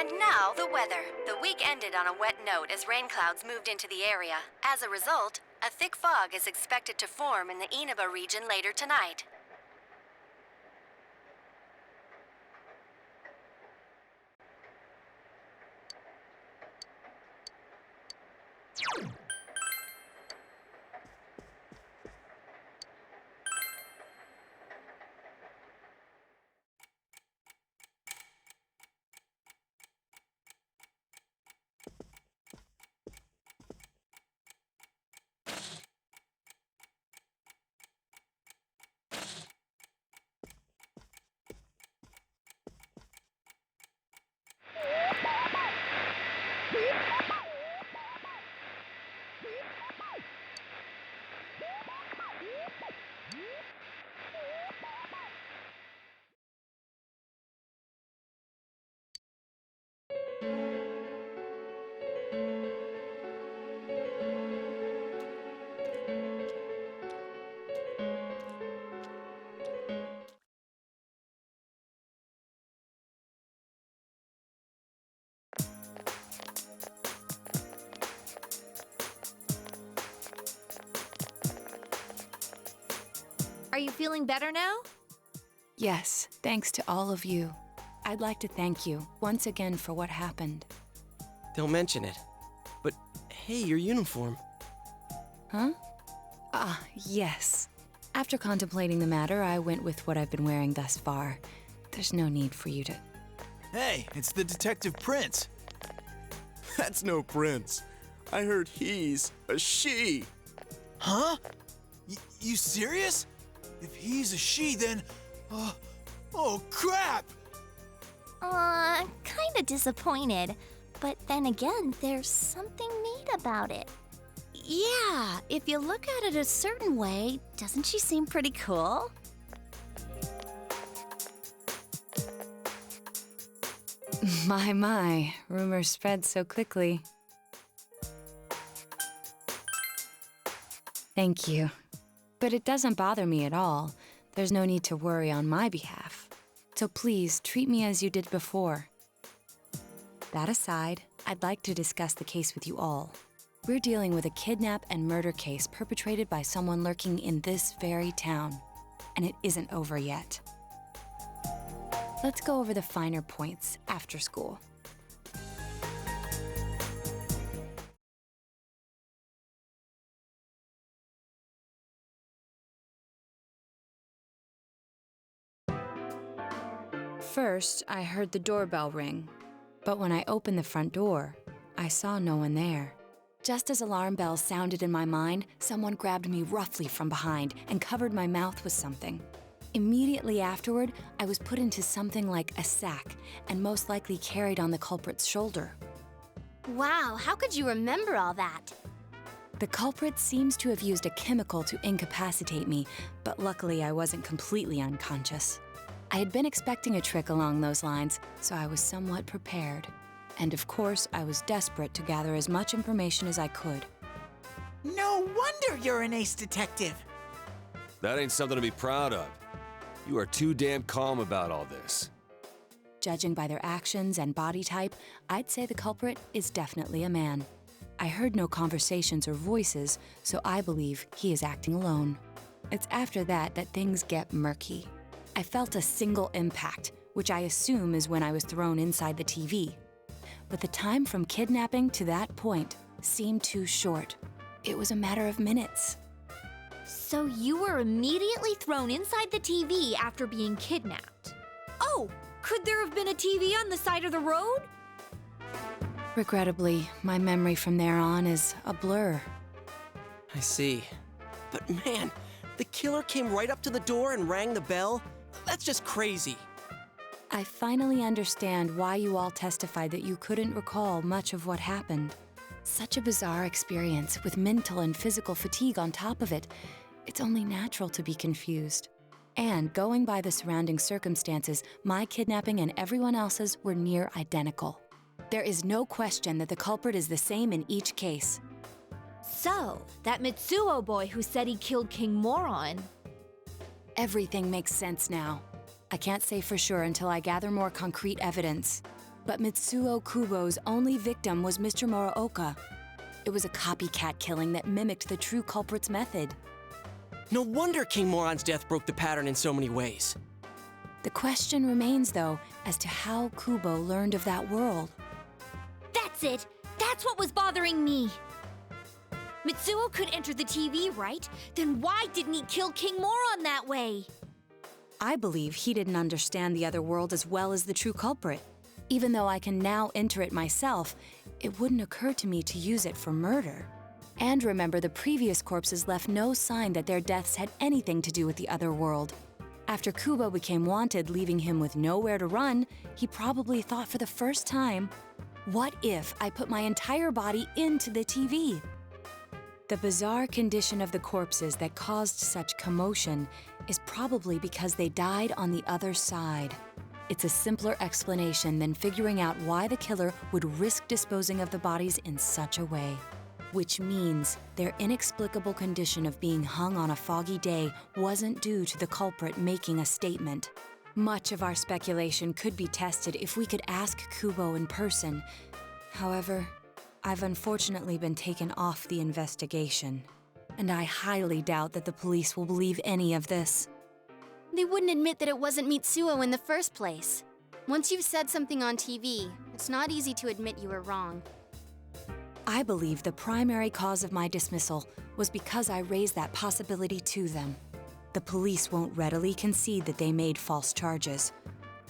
And now, the weather. The week ended on a wet note as rain clouds moved into the area. As a result, a thick fog is expected to form in the Inaba region later tonight. Are you feeling better now? Yes, thanks to all of you. I'd like to thank you once again for what happened. Don't mention it. But hey, your uniform. Huh? Yes. After contemplating the matter, I went with what I've been wearing thus far. There's no need for you to... Hey, it's the Detective Prince. That's no prince. I heard he's a she. Huh? You serious? If he's a she, then... oh, crap! Kinda disappointed. But then again, there's something neat about it. Yeah, if you look at it a certain way, doesn't she seem pretty cool? My, rumors spread so quickly. Thank you. But it doesn't bother me at all. There's no need to worry on my behalf. So please, treat me as you did before. That aside, I'd like to discuss the case with you all. We're dealing with a kidnap and murder case perpetrated by someone lurking in this very town. And it isn't over yet. Let's go over the finer points after school. First, I heard the doorbell ring. But when I opened the front door, I saw no one there. Just as alarm bells sounded in my mind, someone grabbed me roughly from behind and covered my mouth with something. Immediately afterward, I was put into something like a sack and most likely carried on the culprit's shoulder. Wow, how could you remember all that? The culprit seems to have used a chemical to incapacitate me, but luckily I wasn't completely unconscious. I had been expecting a trick along those lines, so I was somewhat prepared. And of course, I was desperate to gather as much information as I could. No wonder you're an ace detective. That ain't something to be proud of. You are too damn calm about all this. Judging by their actions and body type, I'd say the culprit is definitely a man. I heard no conversations or voices, so I believe he is acting alone. It's after that that things get murky. I felt a single impact, which I assume is when I was thrown inside the TV. But the time from kidnapping to that point seemed too short. It was a matter of minutes. So you were immediately thrown inside the TV after being kidnapped. Oh, could there have been a TV on the side of the road? Regrettably, my memory from there on is a blur. I see. But man, the killer came right up to the door and rang the bell? That's just crazy. I finally understand why you all testified that you couldn't recall much of what happened. Such a bizarre experience with mental and physical fatigue on top of it. It's only natural to be confused. And going by the surrounding circumstances, my kidnapping and everyone else's were near identical. There is no question that the culprit is the same in each case. So, that Mitsuo boy who said he killed King Moron. Everything makes sense now. I can't say for sure until I gather more concrete evidence. But Mitsuo Kubo's only victim was Mr. Muraoka. It was a copycat killing that mimicked the true culprit's method. No wonder King Moron's death broke the pattern in so many ways. The question remains, though, as to how Kubo learned of that world. That's it! That's what was bothering me! Mitsuo could enter the TV, right? Then why didn't he kill King Moron that way? I believe he didn't understand the other world as well as the true culprit. Even though I can now enter it myself, it wouldn't occur to me to use it for murder. And remember, the previous corpses left no sign that their deaths had anything to do with the other world. After Kubo became wanted, leaving him with nowhere to run, he probably thought for the first time, what if I put my entire body into the TV? The bizarre condition of the corpses that caused such commotion is probably because they died on the other side. It's a simpler explanation than figuring out why the killer would risk disposing of the bodies in such a way. Which means their inexplicable condition of being hung on a foggy day wasn't due to the culprit making a statement. Much of our speculation could be tested if we could ask Kubo in person. However, I've unfortunately been taken off the investigation, and I highly doubt that the police will believe any of this. They wouldn't admit that it wasn't Mitsuo in the first place. Once you've said something on TV, it's not easy to admit you were wrong. I believe the primary cause of my dismissal was because I raised that possibility to them. The police won't readily concede that they made false charges,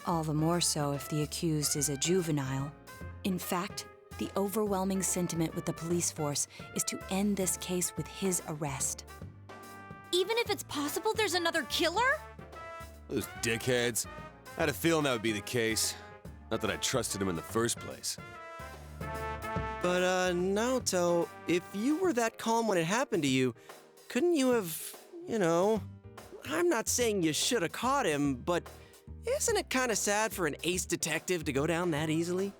all the more so if the accused is a juvenile. In fact, the overwhelming sentiment with the police force is to end this case with his arrest. Even if it's possible there's another killer? Those dickheads. I had a feeling that would be the case. Not that I trusted him in the first place. But, Naoto, if you were that calm when it happened to you, couldn't you have, I'm not saying you should have caught him, but isn't it kind of sad for an ace detective to go down that easily?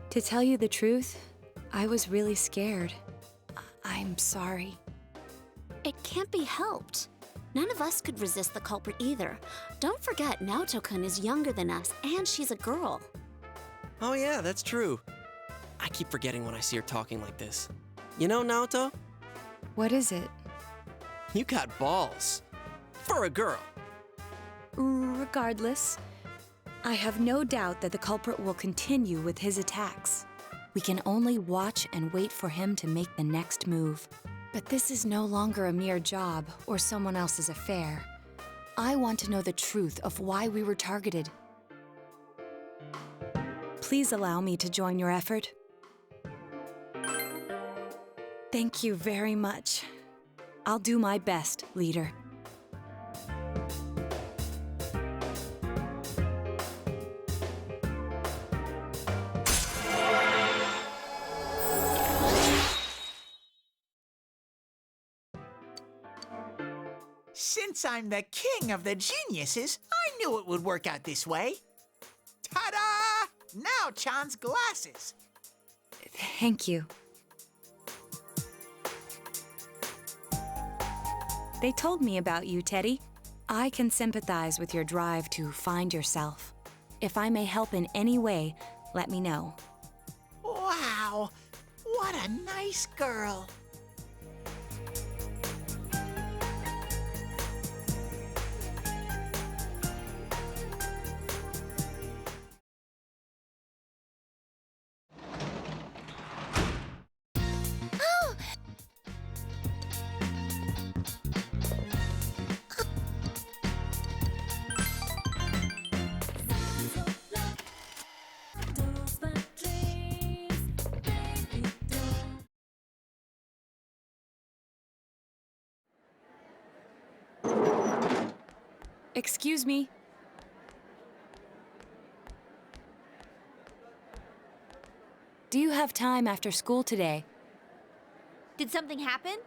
To tell you the truth, I was really scared. I'm sorry. It can't be helped. None of us could resist the culprit either. Don't forget, Naoto-kun is younger than us, and she's a girl. Oh yeah, that's true. I keep forgetting when I see her talking like this. You know, Naoto? What is it? You got balls. For a girl. Regardless, I have no doubt that the culprit will continue with his attacks. We can only watch and wait for him to make the next move. But this is no longer a mere job or someone else's affair. I want to know the truth of why we were targeted. Please allow me to join your effort. Thank you very much. I'll do my best, leader. Since I'm the king of the geniuses, I knew it would work out this way. Ta-da! Now Chan's glasses. Thank you. They told me about you, Teddy. I can sympathize with your drive to find yourself. If I may help in any way, let me know. Wow, what a nice girl. Excuse me. Do you have time after school today? Did something happen?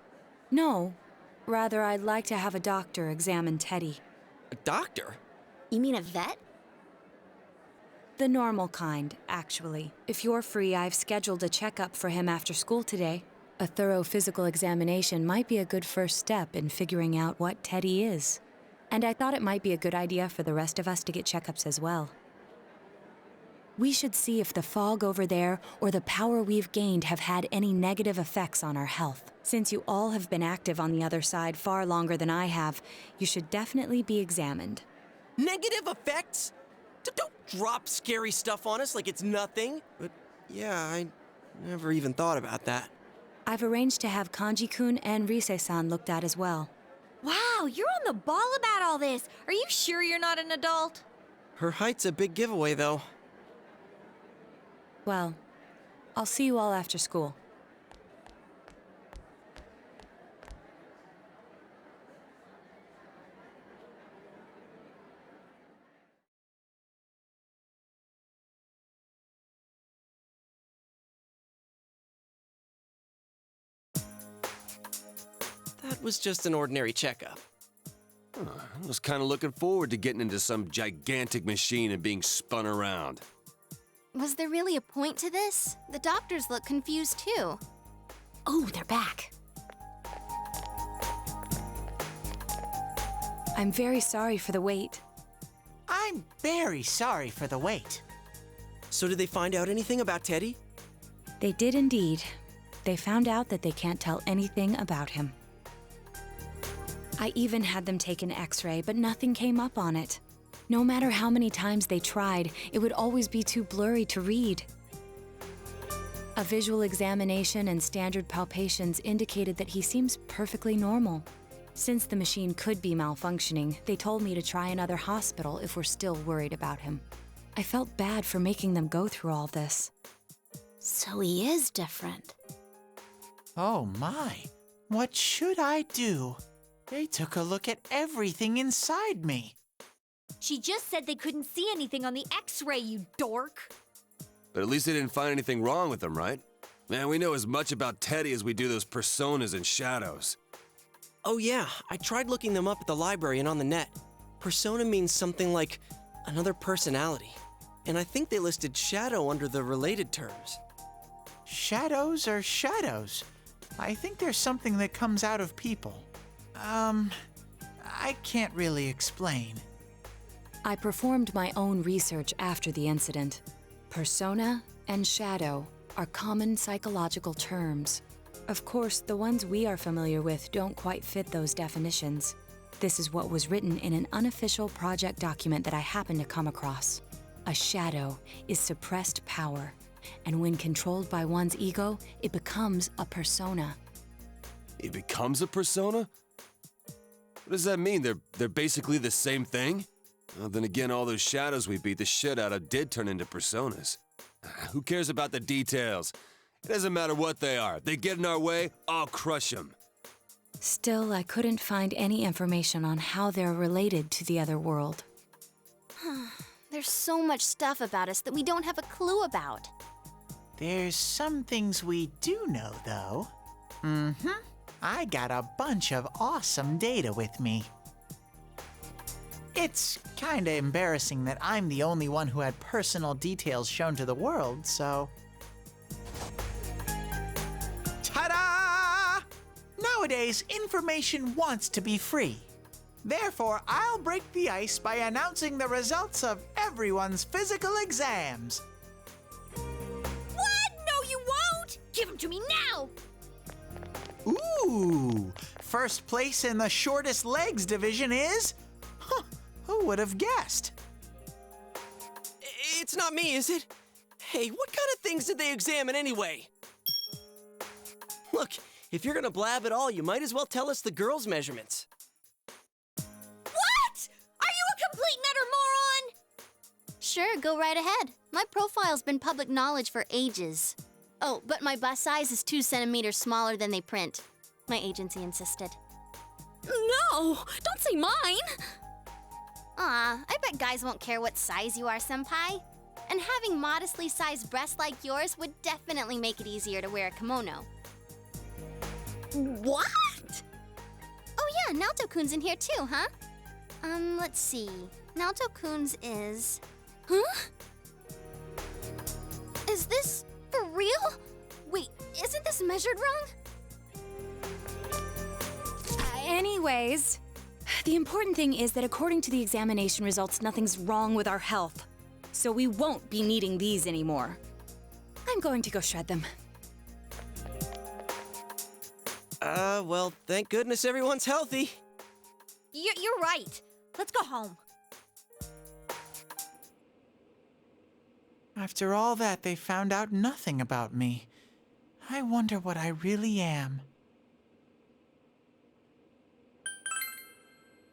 No. Rather, I'd like to have a doctor examine Teddy. A doctor? You mean a vet? The normal kind, actually. If you're free, I've scheduled a checkup for him after school today. A thorough physical examination might be a good first step in figuring out what Teddy is. And I thought it might be a good idea for the rest of us to get checkups as well. We should see if the fog over there or the power we've gained have had any negative effects on our health. Since you all have been active on the other side far longer than I have, you should definitely be examined. Negative effects? Don't drop scary stuff on us like it's nothing. But yeah, I never even thought about that. I've arranged to have Kanji-kun and Rise-san looked at as well. Wow, you're on the ball about all this. Are you sure you're not an adult? Her height's a big giveaway, though. Well, I'll see you all after school. That was just an ordinary checkup. I was kind of looking forward to getting into some gigantic machine and being spun around. Was there really a point to this? The doctors look confused too. Oh, they're back. I'm very sorry for the wait. I'm very sorry for the wait. So did they find out anything about Teddy? They did indeed. They found out that they can't tell anything about him. I even had them take an X-ray, but nothing came up on it. No matter how many times they tried, it would always be too blurry to read. A visual examination and standard palpations indicated that he seems perfectly normal. Since the machine could be malfunctioning, they told me to try another hospital if we're still worried about him. I felt bad for making them go through all this. So he is different. Oh my, what should I do? They took a look at everything inside me. She just said they couldn't see anything on the X-ray, you dork. But at least they didn't find anything wrong with him, right? Man, we know as much about Teddy as we do those personas and shadows. Oh yeah, I tried looking them up at the library and on the net. Persona means something like another personality. And I think they listed shadow under the related terms. Shadows are shadows. I think there's something that comes out of people. I can't really explain. I performed my own research after the incident. Persona and shadow are common psychological terms. Of course, the ones we are familiar with don't quite fit those definitions. This is what was written in an unofficial project document that I happened to come across. A shadow is suppressed power, and when controlled by one's ego, it becomes a persona. It becomes a persona? What does that mean? They're basically the same thing? Well, then again, all those shadows we beat the shit out of did turn into personas. Who cares about the details? It doesn't matter what they are. If they get in our way, I'll crush them. Still, I couldn't find any information on how they're related to the other world. There's so much stuff about us that we don't have a clue about. There's some things we do know, though. I got a bunch of awesome data with me. It's kinda embarrassing that I'm the only one who had personal details shown to the world, so... Ta-da! Now Nowadays, information wants to be free. Therefore, I'll break the ice by announcing the results of everyone's physical exams. What? No, you won't! Give them to me now! Ooh! First place in the shortest legs division is... Huh, who would have guessed? It's not me, is it? Hey, what kind of things did they examine anyway? Look, if you're gonna blab at all, you might as well tell us the girls' measurements. What? Are you a complete and utter moron? Sure, go right ahead. My profile's been public knowledge for ages. Oh, but my bust size is 2 centimeters smaller than they print. My agency insisted. No! Don't say mine! Aw, I bet guys won't care what size you are, senpai. And having modestly sized breasts like yours would definitely make it easier to wear a kimono. What? Oh yeah, Naoto-kun's in here too, huh? Let's see. Naoto-kun's is... Huh? Is this for real? Wait, isn't this measured wrong? Anyways, the important thing is that according to the examination results, nothing's wrong with our health. So we won't be needing these anymore. I'm going to go shred them. Well, thank goodness everyone's healthy. You're right. Let's go home. After all that, they found out nothing about me. I wonder what I really am.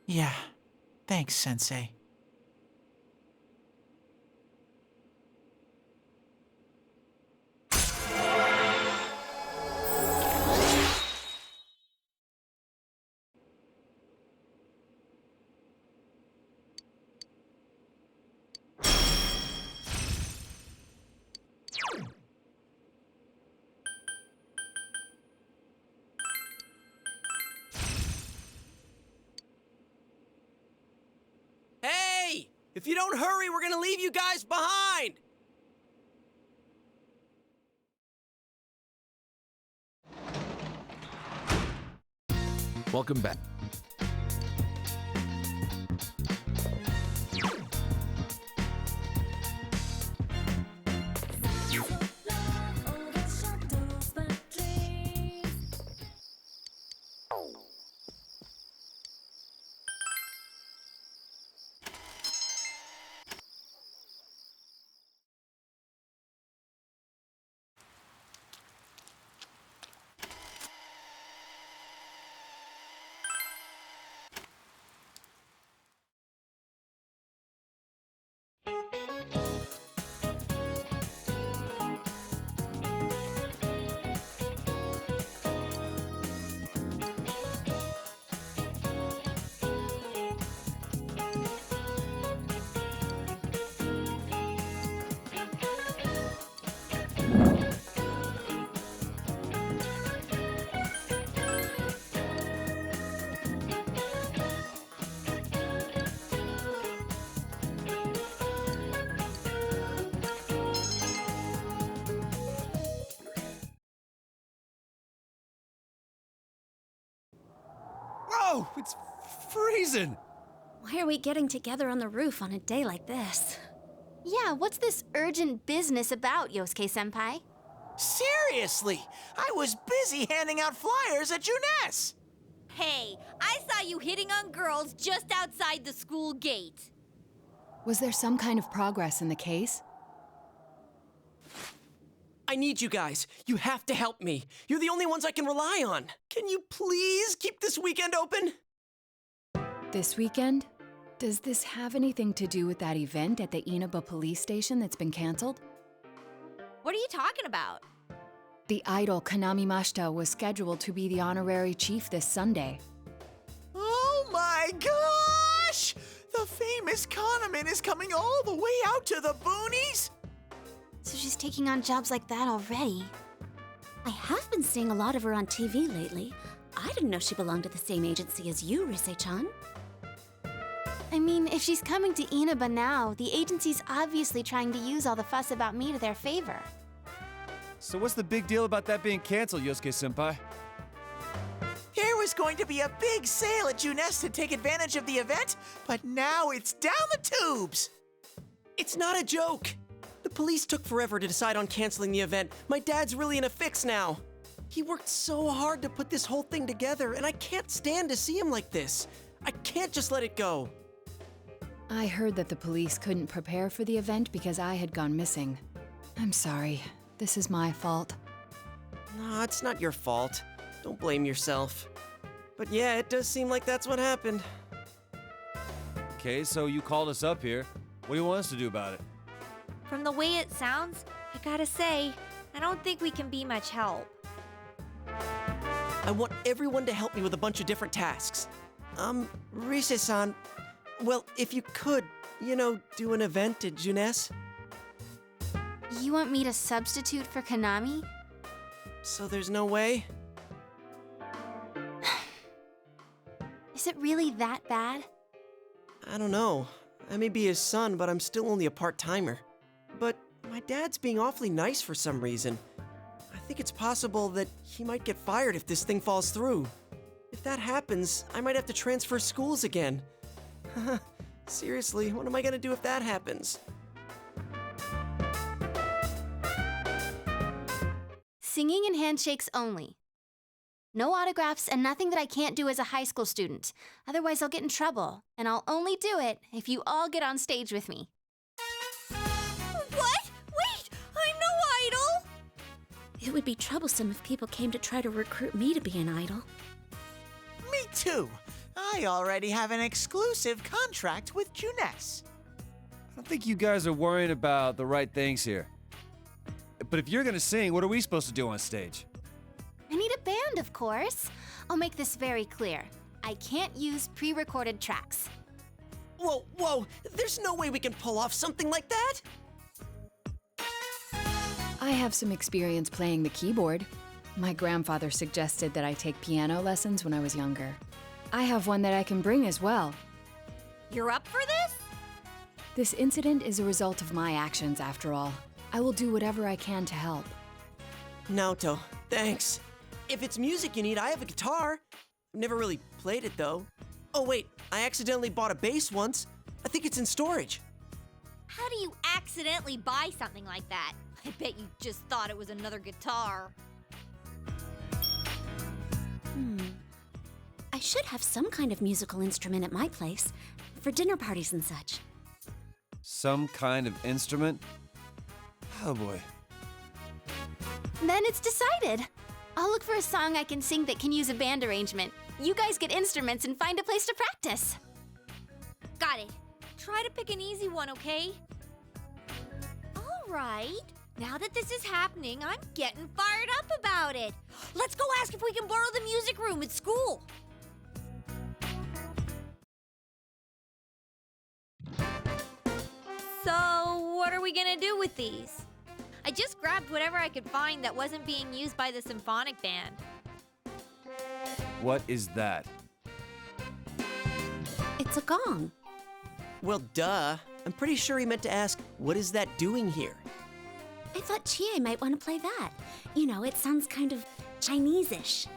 Yeah, thanks, Sensei. Hey! If you don't hurry, we're gonna leave you guys behind! Welcome back. Oh, it's freezing! Why are we getting together on the roof on a day like this? Yeah, what's this urgent business about, Yosuke-senpai? Seriously, I was busy handing out flyers at Juness. Hey, I saw you hitting on girls just outside the school gate. Was there some kind of progress in the case? I need you guys. You have to help me. You're the only ones I can rely on. Can you please keep this weekend open? This weekend? Does this have anything to do with that event at the Inaba police station that's been canceled? What are you talking about? The idol Kanami Mashita was scheduled to be the honorary chief this Sunday. Oh my gosh! The famous Kahneman is coming all the way out to the boonies? So she's taking on jobs like that already. I have been seeing a lot of her on TV lately. I didn't know she belonged to the same agency as you, Rise-chan. I mean, if she's coming to Inaba now, the agency's obviously trying to use all the fuss about me to their favor. So what's the big deal about that being canceled, Yosuke-senpai? Here was going to be a big sale at Juness to take advantage of the event, but now it's down the tubes. It's not a joke. The police took forever to decide on canceling the event. My dad's really in a fix now. He worked so hard to put this whole thing together, and I can't stand to see him like this. I can't just let it go. I heard that the police couldn't prepare for the event because I had gone missing. I'm sorry. This is my fault. No, it's not your fault. Don't blame yourself. But yeah, it does seem like that's what happened. Okay, so you called us up here. What do you want us to do about it? From the way it sounds, I gotta say, I don't think we can be much help. I want everyone to help me with a bunch of different tasks. Rise-san, well, if you could, do an event at Juness. You want me to substitute for Konami? So there's no way? Is it really that bad? I don't know. I may be his son, but I'm still only a part-timer. But my dad's being awfully nice for some reason. I think it's possible that he might get fired if this thing falls through. If that happens, I might have to transfer schools again. Seriously, what am I gonna do if that happens? Singing and handshakes only. No autographs and nothing that I can't do as a high school student. Otherwise, I'll get in trouble. And I'll only do it if you all get on stage with me. What? Wait! I'm no idol! It would be troublesome if people came to try to recruit me to be an idol. Me too. I already have an exclusive contract with Juness. I don't think you guys are worrying about the right things here. But if you're gonna sing, what are we supposed to do on stage? I need a band, of course. I'll make this very clear. I can't use pre-recorded tracks. Whoa, there's no way we can pull off something like that! I have some experience playing the keyboard. My grandfather suggested that I take piano lessons when I was younger. I have one that I can bring as well. You're up for this? This incident is a result of my actions, after all. I will do whatever I can to help. Naoto, thanks. If it's music you need, I have a guitar. I've never really played it, though. Oh, wait, I accidentally bought a bass once. I think it's in storage. How do you accidentally buy something like that? I bet you just thought it was another guitar. I should have some kind of musical instrument at my place, for dinner parties and such. Some kind of instrument? Oh boy. Then it's decided. I'll look for a song I can sing that can use a band arrangement. You guys get instruments and find a place to practice. Got it. Try to pick an easy one, okay? All right. Now that this is happening, I'm getting fired up about it. Let's go ask if we can borrow the music room at school. So, what are we gonna do with these? I just grabbed whatever I could find that wasn't being used by the symphonic band. What is that? It's a gong. Well, duh. I'm pretty sure he meant to ask, what is that doing here? I thought Chie might want to play that. You know, it sounds kind of Chinese-ish.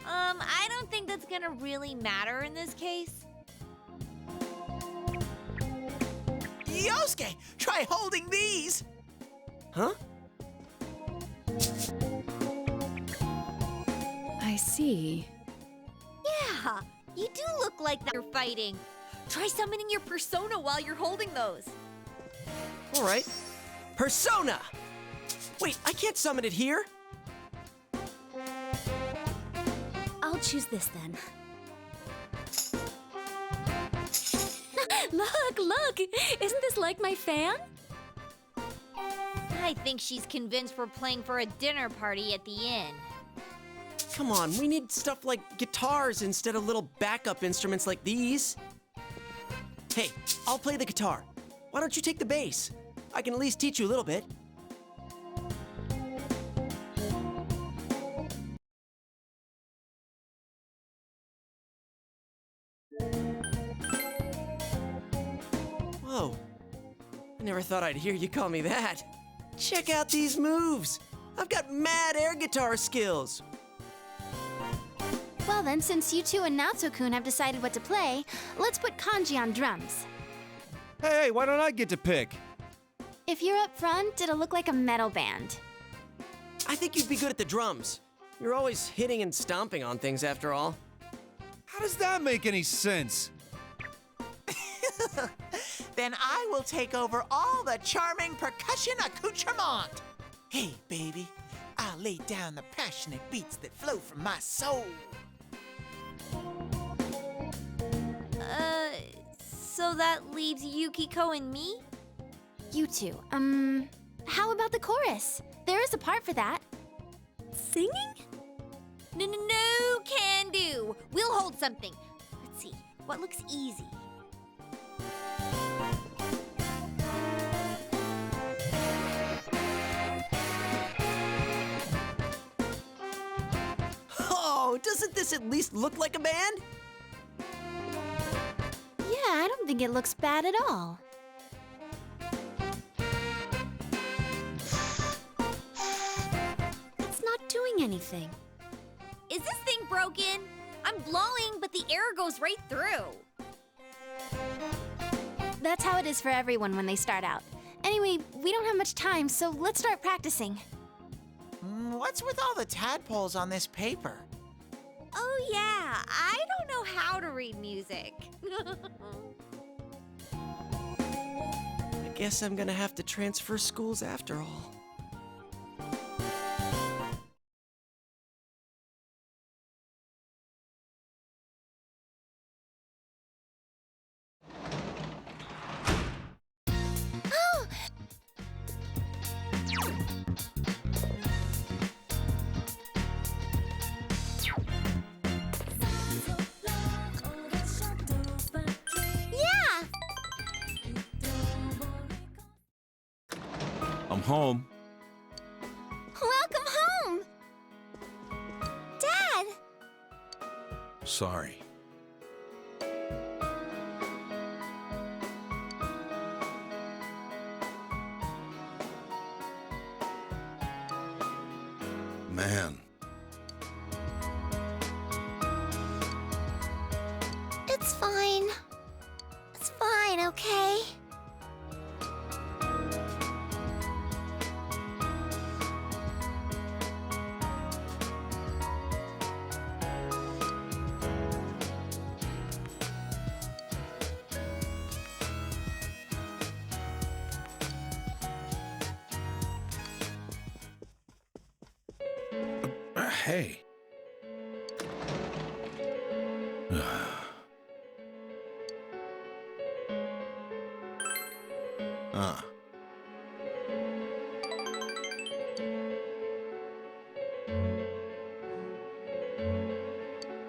I don't think that's gonna really matter in this case. Yosuke, try holding these! Huh? I see. Yeah, you do look like that you're fighting. Try summoning your persona while you're holding those. All right. Persona! Wait, I can't summon it here. I'll choose this then. Look! Isn't this like my fan? I think she's convinced we're playing for a dinner party at the inn. Come on, we need stuff like guitars instead of little backup instruments like these. Hey, I'll play the guitar. Why don't you take the bass? I can at least teach you a little bit. Whoa. I never thought I'd hear you call me that. Check out these moves. I've got mad air guitar skills. Well then, since you two and Natsu-kun have decided what to play, let's put Kanji on drums. Hey, why don't I get to pick? If you're up front, it'll look like a metal band. I think you'd be good at the drums. You're always hitting and stomping on things after all. How does that make any sense? Then I will take over all the charming percussion accoutrement. Hey, baby, I'll lay down the passionate beats that flow from my soul. So that leaves Yukiko and me? You two, how about the chorus? There is a part for that. Singing? No, can do. We'll hold something. Let's see, what looks easy? Oh, doesn't this at least look like a band? Yeah, I don't think it looks bad at all. It's not doing anything. Is this thing broken? I'm blowing, but the air goes right through. That's how it is for everyone when they start out. Anyway, we don't have much time, so let's start practicing. What's with all the tadpoles on this paper? Oh yeah, I don't know how to read music. I guess I'm gonna have to transfer schools after all. I'm home. Welcome home! Dad! Sorry. Man. It's fine. It's fine, okay? Hey.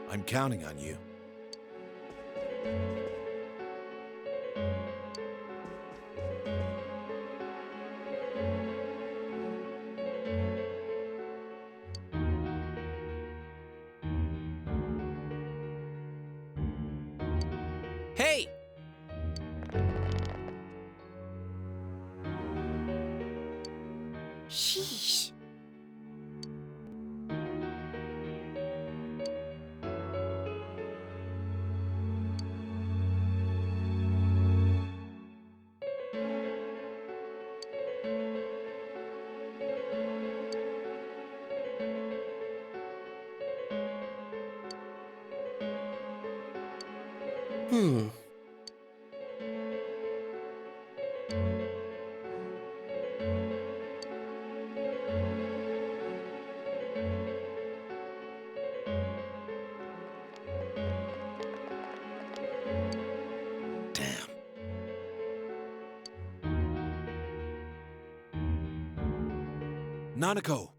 I'm counting on you. Hey! Sheesh. Hmm. Damn. Nanako.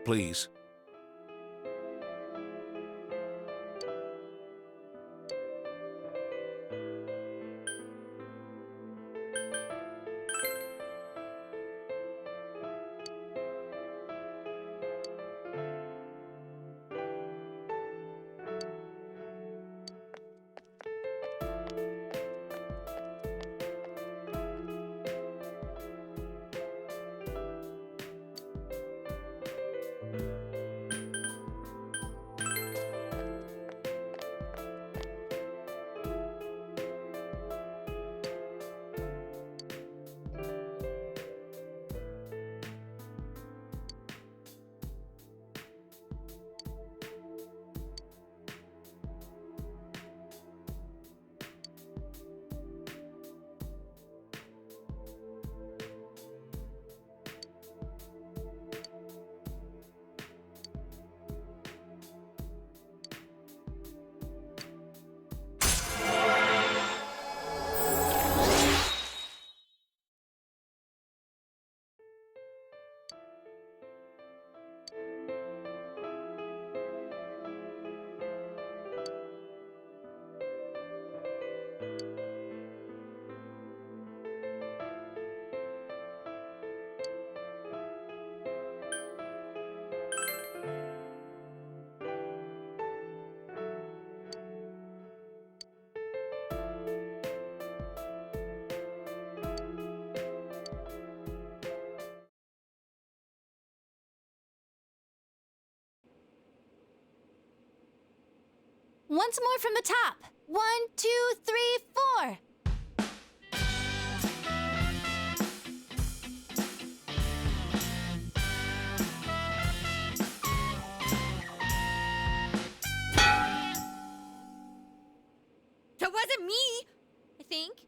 Please. Once more from the top. 1, 2, 3, 4. That wasn't me, I think.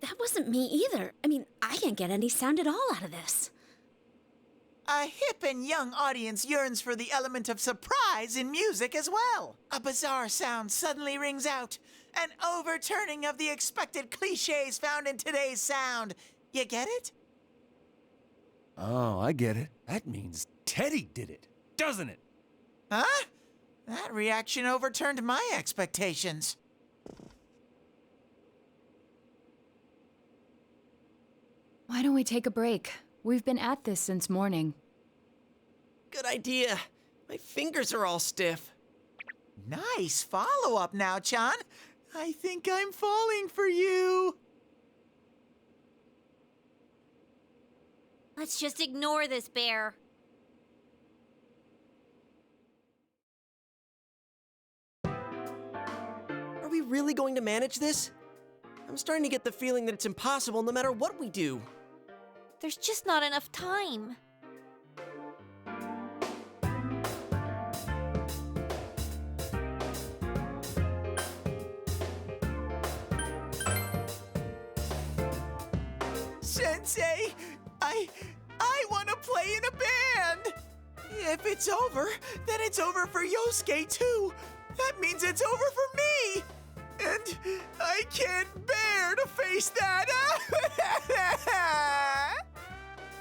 That wasn't me either. I mean, I can't get any sound at all out of this. A hip and young audience yearns for the element of surprise in music as well. A bizarre sound suddenly rings out, an overturning of the expected cliches found in today's sound. You get it? Oh, I get it. That means Teddy did it, doesn't it? Huh? That reaction overturned my expectations. Why don't we take a break? We've been at this since morning. Good idea. My fingers are all stiff. Nice follow-up now, Chan. I think I'm falling for you. Let's just ignore this bear. Are we really going to manage this? I'm starting to get the feeling that it's impossible no matter what we do. There's just not enough time. Sensei, I want to play in a band. If it's over, then it's over for Yosuke too. That means it's over for me. And I can't bear to face that.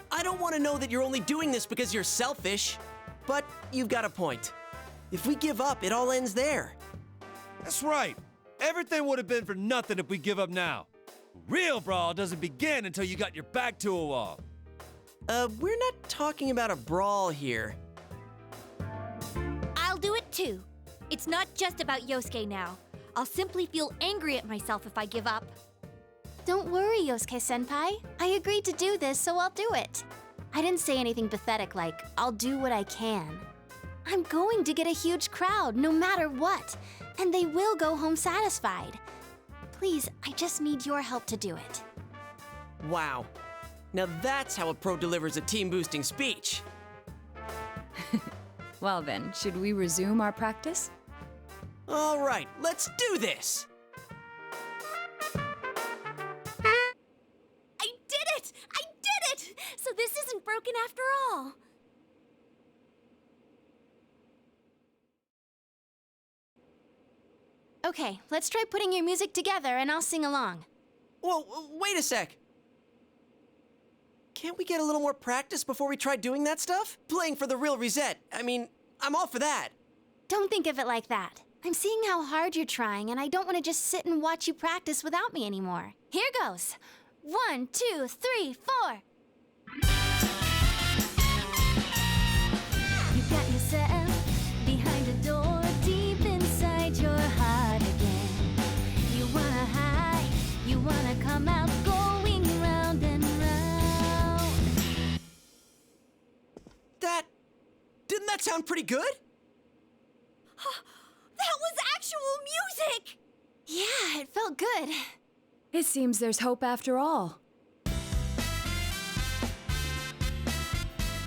I don't want to know that you're only doing this because you're selfish, but you've got a point. If we give up, it all ends there. That's right. Everything would have been for nothing if we give up now. Real brawl doesn't begin until you got your back to a wall. We're not talking about a brawl here. I'll do it too. It's not just about Yosuke now. I'll simply feel angry at myself if I give up. Don't worry, Yosuke-senpai. I agreed to do this, so I'll do it. I didn't say anything pathetic like, I'll do what I can. I'm going to get a huge crowd, no matter what, and they will go home satisfied. Please, I just need your help to do it. Wow. Now that's how a pro delivers a team-boosting speech. Well then, should we resume our practice? All right, let's do this! I did it! I did it! So this isn't broken after all. Okay, let's try putting your music together and I'll sing along. Whoa, wait a sec. Can't we get a little more practice before we try doing that stuff? Playing for the real reset. I mean, I'm all for that. Don't think of it like that. I'm seeing how hard you're trying, and I don't want to just sit and watch you practice without me anymore. Here goes. 1, 2, 3, 4. You got yourself behind a door deep inside your heart again. You wanna hide, you wanna come out, going round and round. Didn't that sound pretty good? That was actual music! Yeah, it felt good. It seems there's hope after all.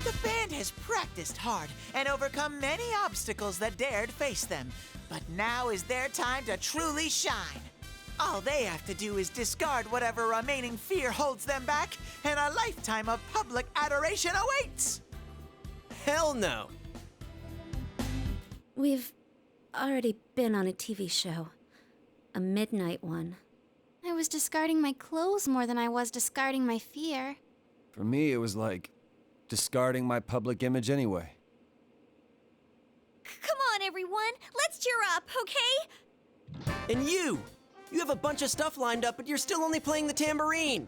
The band has practiced hard and overcome many obstacles that dared face them. But now is their time to truly shine. All they have to do is discard whatever remaining fear holds them back, and a lifetime of public adoration awaits! Hell no. We've already been on a TV show. A midnight one. I was discarding my clothes more than I was discarding my fear. For me, it was like discarding my public image anyway. Come on, everyone. Let's cheer up, okay? And you have a bunch of stuff lined up, but you're still only playing the tambourine.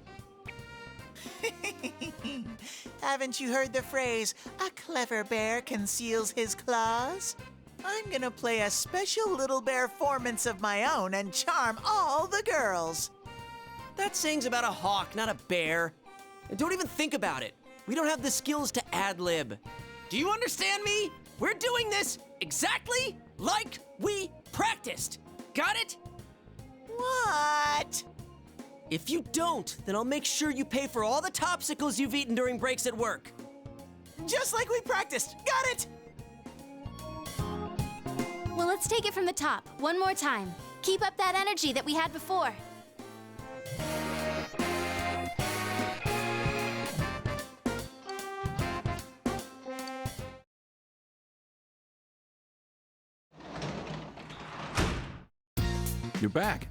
Haven't you heard the phrase, a clever bear conceals his claws? I'm gonna play a special little bear performance of my own and charm all the girls. That saying's about a hawk, not a bear. And don't even think about it. We don't have the skills to ad-lib. Do you understand me? We're doing this exactly like we practiced. Got it? What? If you don't, then I'll make sure you pay for all the topsicles you've eaten during breaks at work. Just like we practiced. Got it? Well, let's take it from the top, one more time. Keep up that energy that we had before. You're back.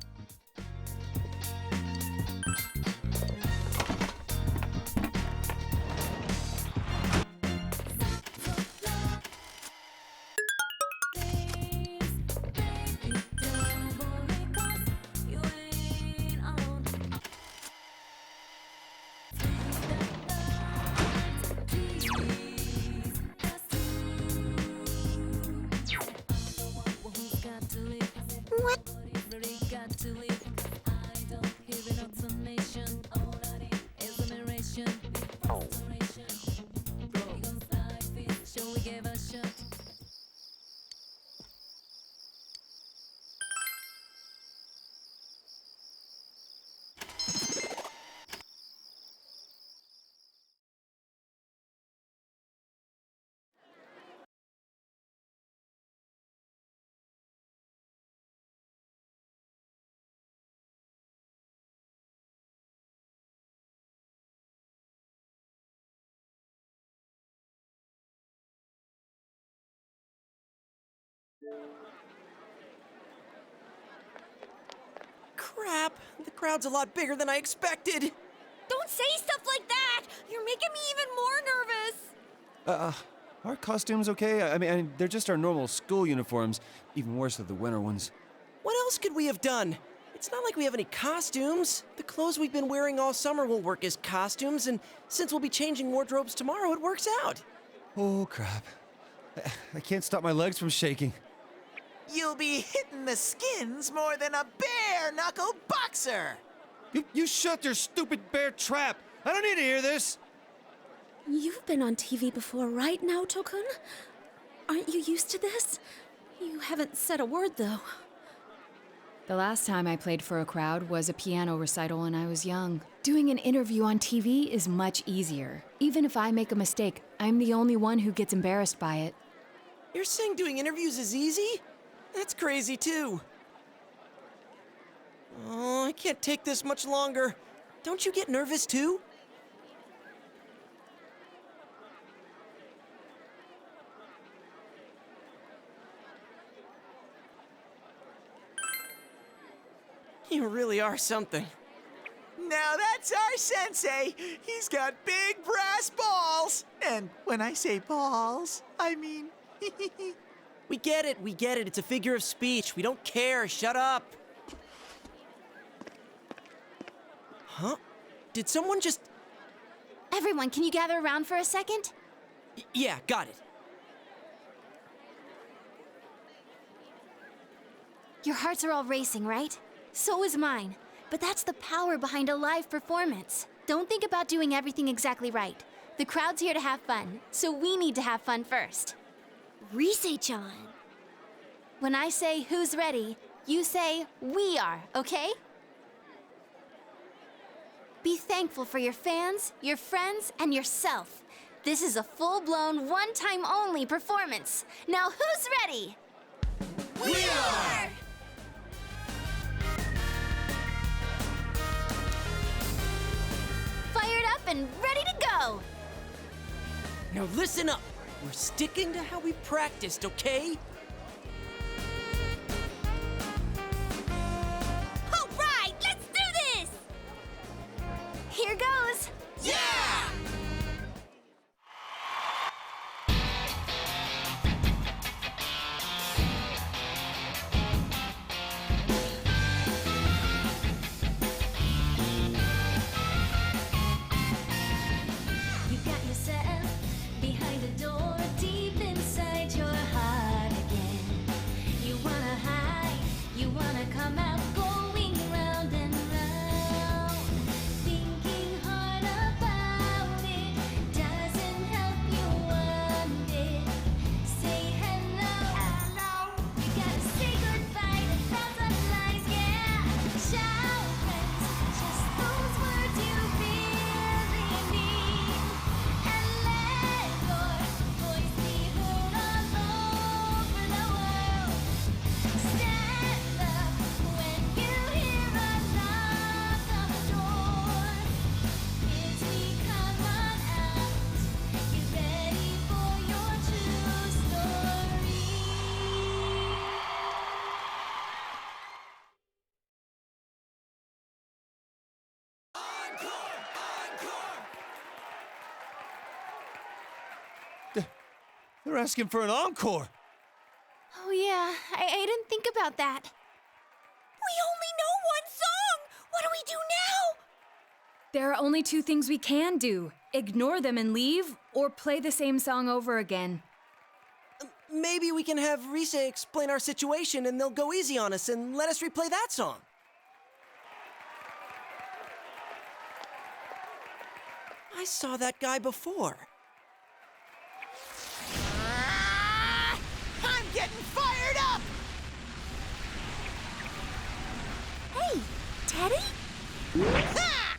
Crap, the crowd's a lot bigger than I expected. Don't say stuff like that! You're making me even more nervous! Are costumes okay? I mean, they're just our normal school uniforms. Even worse are the winter ones. What else could we have done? It's not like we have any costumes. The clothes we've been wearing all summer will work as costumes, and since we'll be changing wardrobes tomorrow, it works out. Oh, crap. I can't stop my legs from shaking. You'll be hitting the skins more than a bare-knuckle boxer! You shut your stupid bear trap! I don't need to hear this! You've been on TV before, right now, Tokun? Aren't you used to this? You haven't said a word, though. The last time I played for a crowd was a piano recital when I was young. Doing an interview on TV is much easier. Even if I make a mistake, I'm the only one who gets embarrassed by it. You're saying doing interviews is easy? That's crazy, too. Oh, I can't take this much longer. Don't you get nervous, too? You really are something. Now that's our sensei. He's got big brass balls. And when I say balls, I mean... We get it. It's a figure of speech. We don't care. Shut up. Huh? Did someone just... Everyone, can you gather around for a second? Yeah, got it. Your hearts are all racing, right? So is mine. But that's the power behind a live performance. Don't think about doing everything exactly right. The crowd's here to have fun, so we need to have fun first. Risei-chan. When I say who's ready, you say we are, okay? Be thankful for your fans, your friends, and yourself. This is a full-blown, one-time only performance. Now who's ready? We are! Fired up and ready to go! Now listen up. We're sticking to how we practiced, okay? All right, let's do this! Here goes! Yeah! You got yourself behind a door deep inside your heart. They're asking for an encore. Oh, yeah, I didn't think about that. We only know one song! What do we do now? There are only two things we can do. Ignore them and leave, or play the same song over again. Maybe we can have Rise explain our situation and they'll go easy on us and let us replay that song. I saw that guy before. I'm getting fired up! Hey, Teddy? Ha!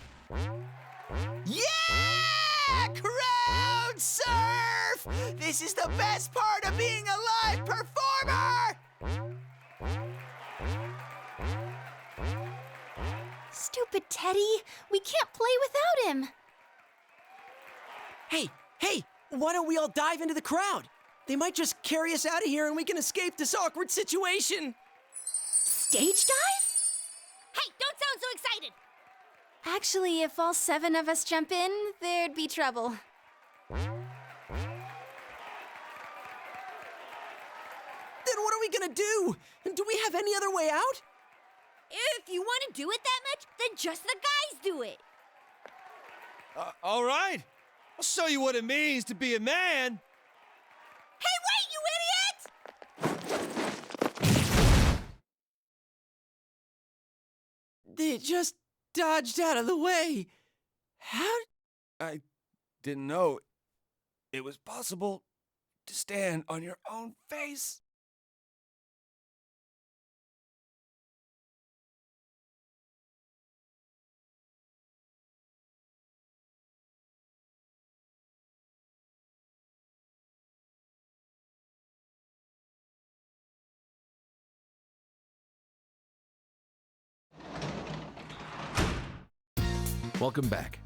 Yeah! Crowd surf! This is the best part of being a live performer! Stupid Teddy. We can't play without him. Hey, why don't we all dive into the crowd? They might just carry us out of here and we can escape this awkward situation. Stage dive? Hey, don't sound so excited! Actually, if all 7 of us jump in, there'd be trouble. Then what are we gonna do? Do we have any other way out? If you want to do it that much, then just the guys do it. All right. I'll show you what it means to be a man. Hey, wait, you idiot! They just dodged out of the way. How? I didn't know it was possible to stand on your own face. Welcome back.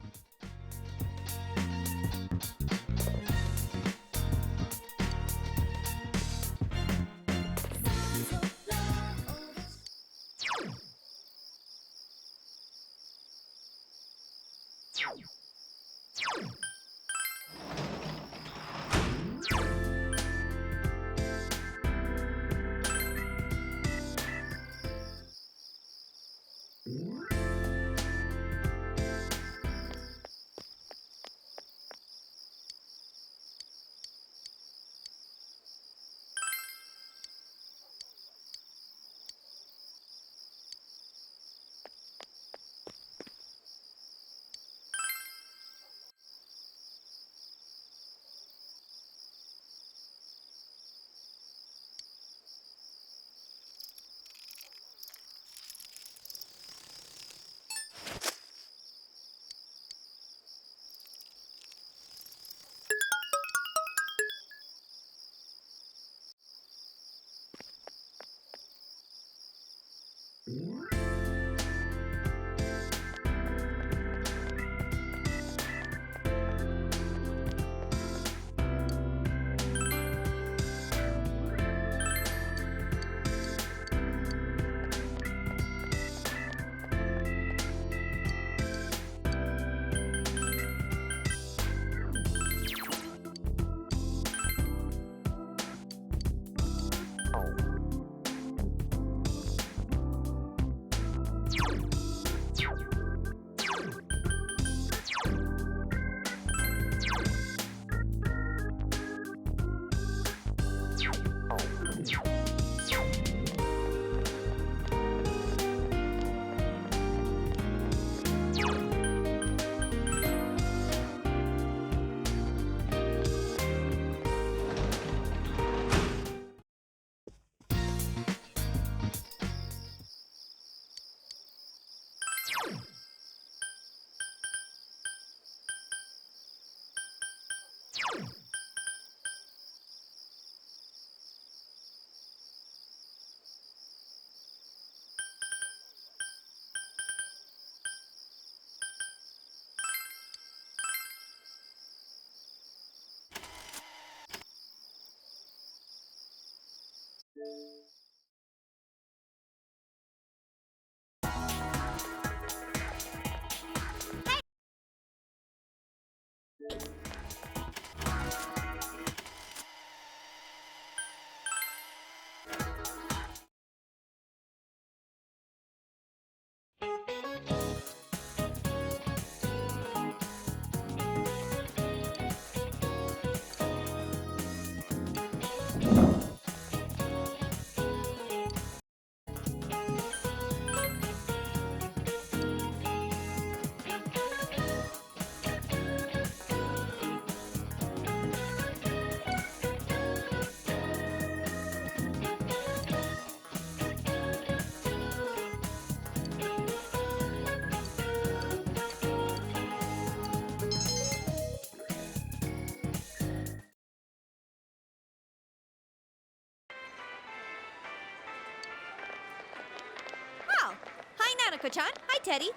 Nanako-chan. Hi, Teddy.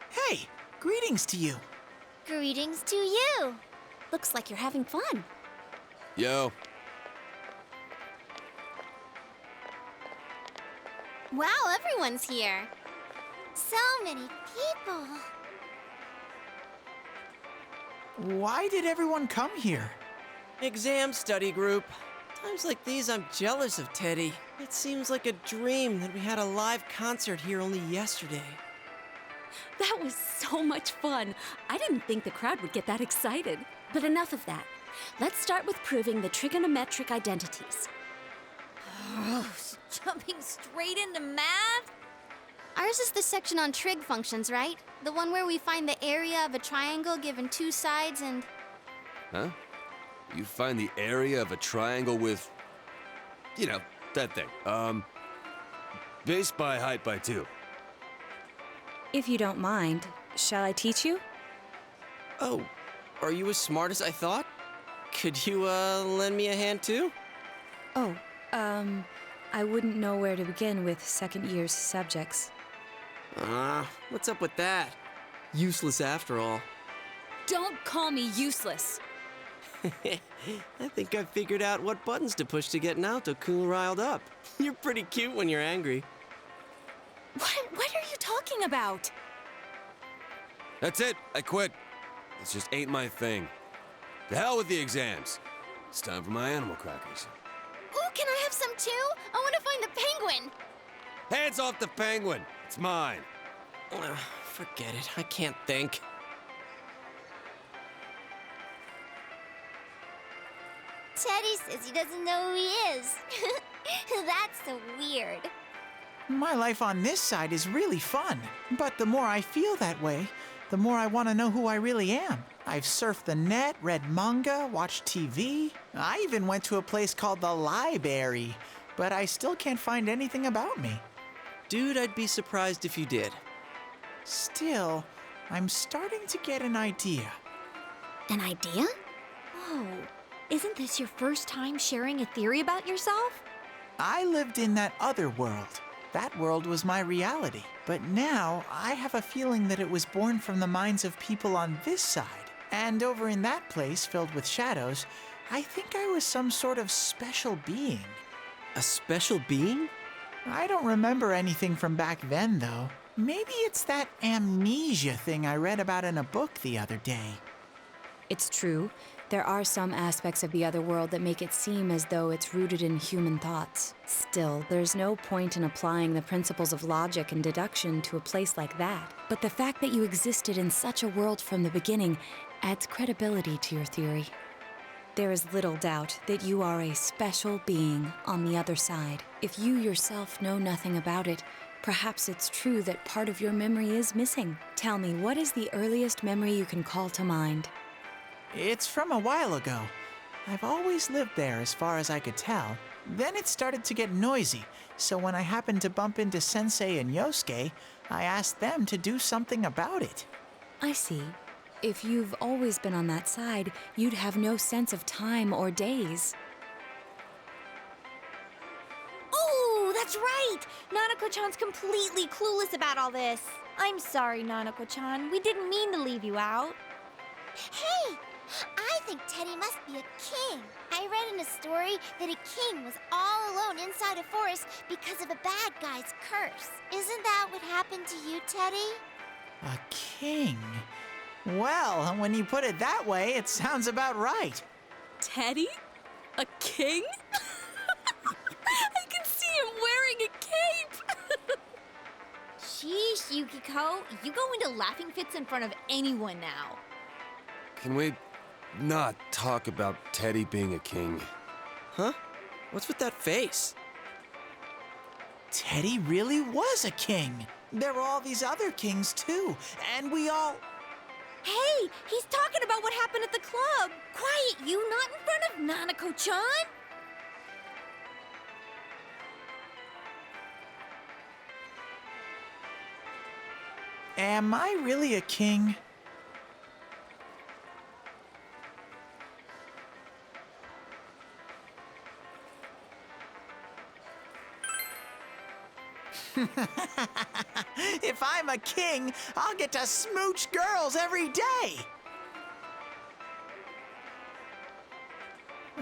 Hey, greetings to you. Greetings to you. Looks like you're having fun. Yo. Wow, everyone's here. So many people. Why did everyone come here? Exam study group. Times like these, I'm jealous of Teddy. It seems like a dream that we had a live concert here only yesterday. That was so much fun. I didn't think the crowd would get that excited. But enough of that. Let's start with proving the trigonometric identities. Jumping straight into math? Ours is the section on trig functions, right? The one where we find the area of a triangle given two sides and... Huh? You find the area of a triangle with... You know, that thing. Base by height by 2. If you don't mind, shall I teach you? Oh, are you as smart as I thought? Could you, lend me a hand too? Oh, I wouldn't know where to begin with second year's subjects. What's up with that? Useless after all. Don't call me useless. I think I figured out what buttons to push to get Naoto-kun riled up. You're pretty cute when you're angry. What are you talking about? That's it. I quit. This just ain't my thing. To hell with the exams. It's time for my animal crackers. Ooh, can I have some too? I want to find the penguin. Hands off the penguin. It's mine. Forget it. I can't think. Teddy says he doesn't know who he is. That's so weird. My life on this side is really fun. But the more I feel that way, the more I want to know who I really am. I've surfed the net, read manga, watched TV. I even went to a place called the Library. But I still can't find anything about me. Dude, I'd be surprised if you did. Still, I'm starting to get an idea. An idea? Whoa. Isn't this your first time sharing a theory about yourself? I lived in that other world. That world was my reality. But now, I have a feeling that it was born from the minds of people on this side. And over in that place, filled with shadows, I think I was some sort of special being. A special being? I don't remember anything from back then, though. Maybe it's that amnesia thing I read about in a book the other day. It's true. There are some aspects of the other world that make it seem as though it's rooted in human thoughts. Still, there's no point in applying the principles of logic and deduction to a place like that. But the fact that you existed in such a world from the beginning adds credibility to your theory. There is little doubt that you are a special being on the other side. If you yourself know nothing about it, perhaps it's true that part of your memory is missing. Tell me, what is the earliest memory you can call to mind? It's from a while ago. I've always lived there as far as I could tell. Then it started to get noisy, so when I happened to bump into Sensei and Yosuke, I asked them to do something about it. I see. If you've always been on that side, you'd have no sense of time or days. Oh, that's right! Nanako-chan's completely clueless about all this. I'm sorry, Nanako-chan. We didn't mean to leave you out. Hey! I think Teddy must be a king. I read in a story that a king was all alone inside a forest because of a bad guy's curse. Isn't that what happened to you, Teddy? A king? Well, when you put it that way, it sounds about right. Teddy? A king? I can see him wearing a cape! Sheesh, Yukiko. You go into laughing fits in front of anyone now. Can we not talk about Teddy being a king? Huh? What's with that face? Teddy really was a king. There were all these other kings, too, and we all... Hey, he's talking about what happened at the club. Quiet, you, not in front of Nanako-chan. Am I really a king? If I'm a king, I'll get to smooch girls every day.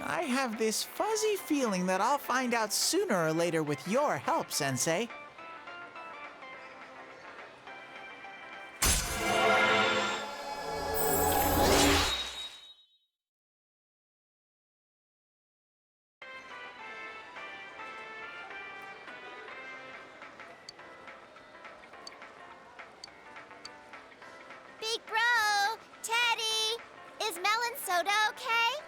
I have this fuzzy feeling that I'll find out sooner or later with your help, Sensei. Big bro! Teddy! Is melon soda okay?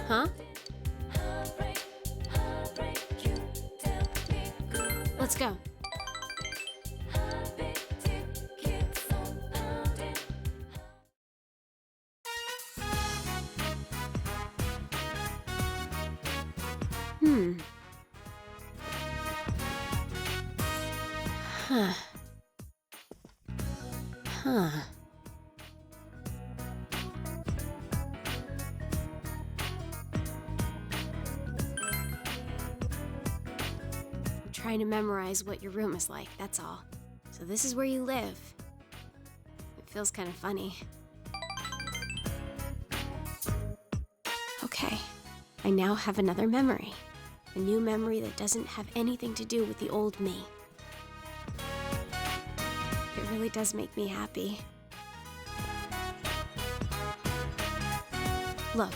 Huh? Let's go. Huh. Huh. I'm trying to memorize what your room is like, that's all. So this is where you live. It feels kind of funny. Okay, I now have another memory. A new memory that doesn't have anything to do with the old me. It really does make me happy. Look,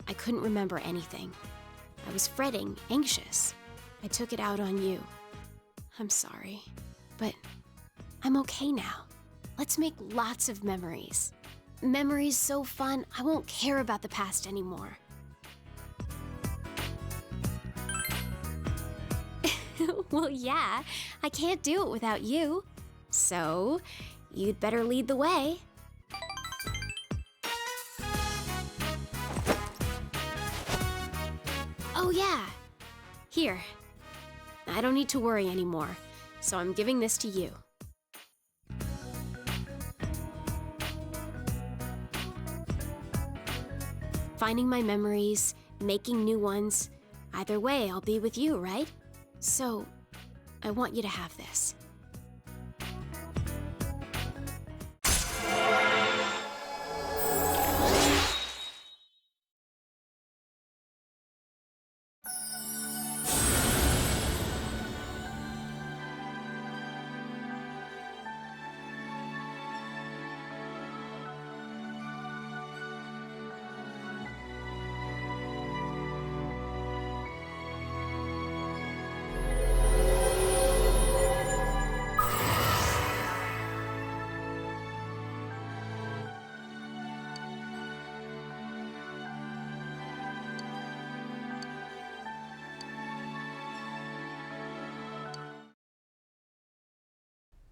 I couldn't remember anything. I was fretting, anxious. I took it out on you. I'm sorry, but I'm okay now. Let's make lots of memories. Memories so fun, I won't care about the past anymore. Well, yeah, I can't do it without you. So, you'd better lead the way. Oh, yeah. Here. I don't need to worry anymore, so I'm giving this to you. Finding my memories, making new ones. Either way, I'll be with you, right? So, I want you to have this.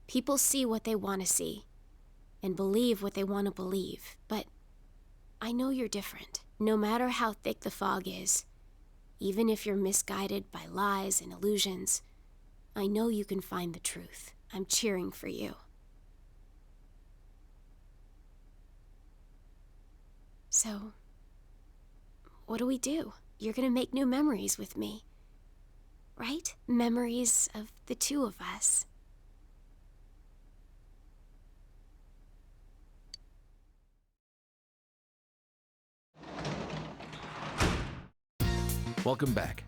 People see what they want to see and believe what they want to believe, but I know you're different. No matter how thick the fog is, Even if you're misguided by lies and illusions, I know you can find the truth. I'm cheering for you. So, what do we do? You're gonna make new memories with me, right? Memories of the two of us. Welcome back.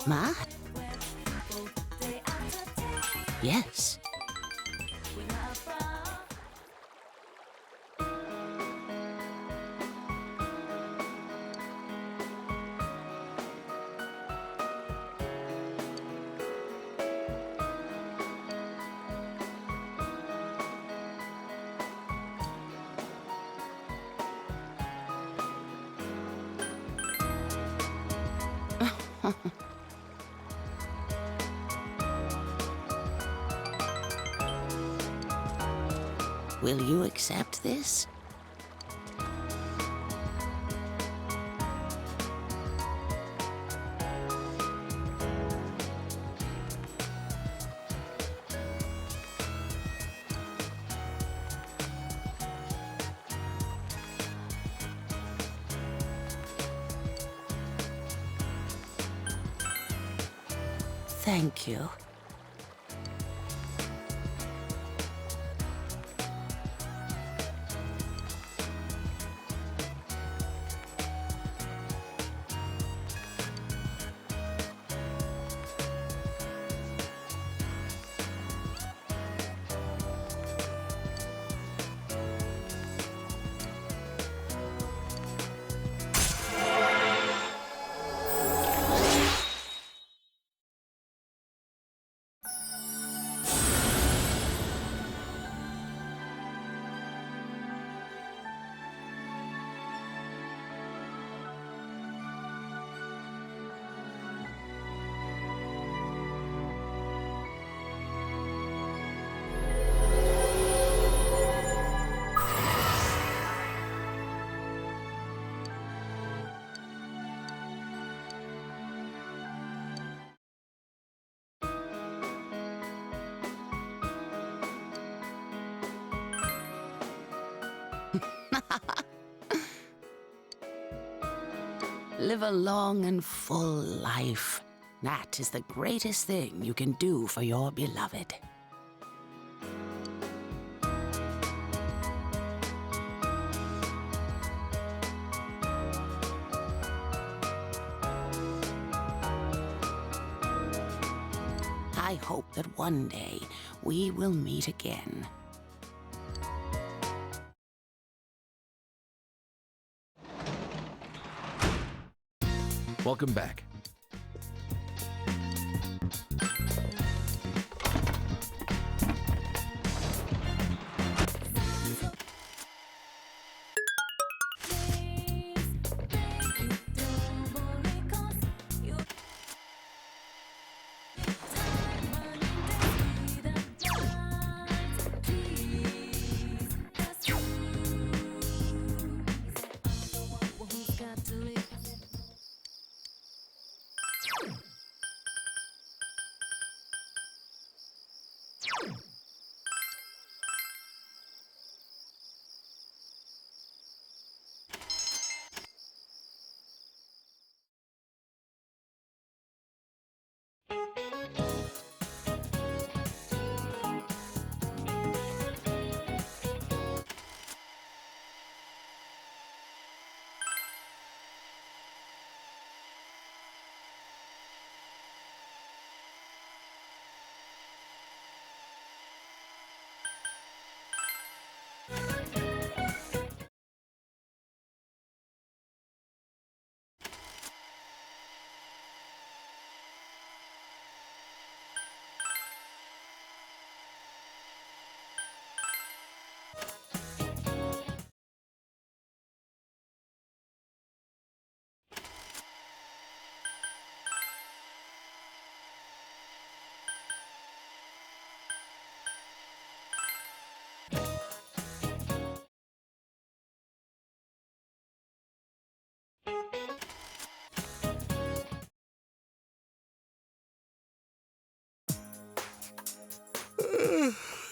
Ma? Yes. Will you accept this? Thank you. Live a long and full life. That is the greatest thing you can do for your beloved. I hope that one day we will meet again. Welcome back.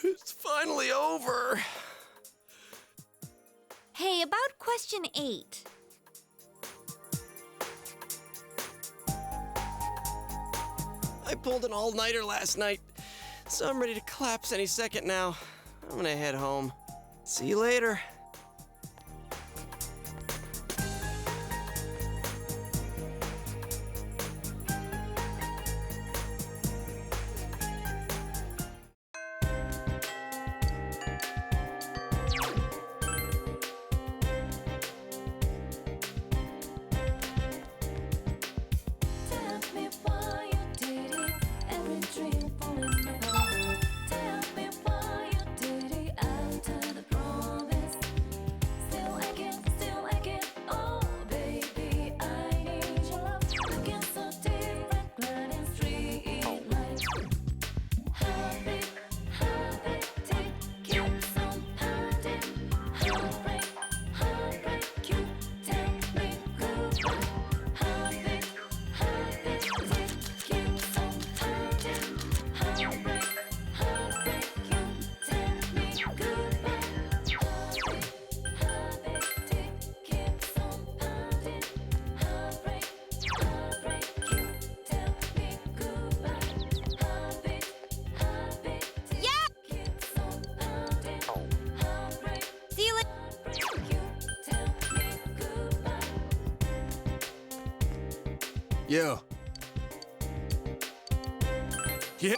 It's finally over. Hey, about question 8. I pulled an all-nighter last night, so I'm ready to collapse any second now. I'm gonna head home. See you later. Yo. Yeah.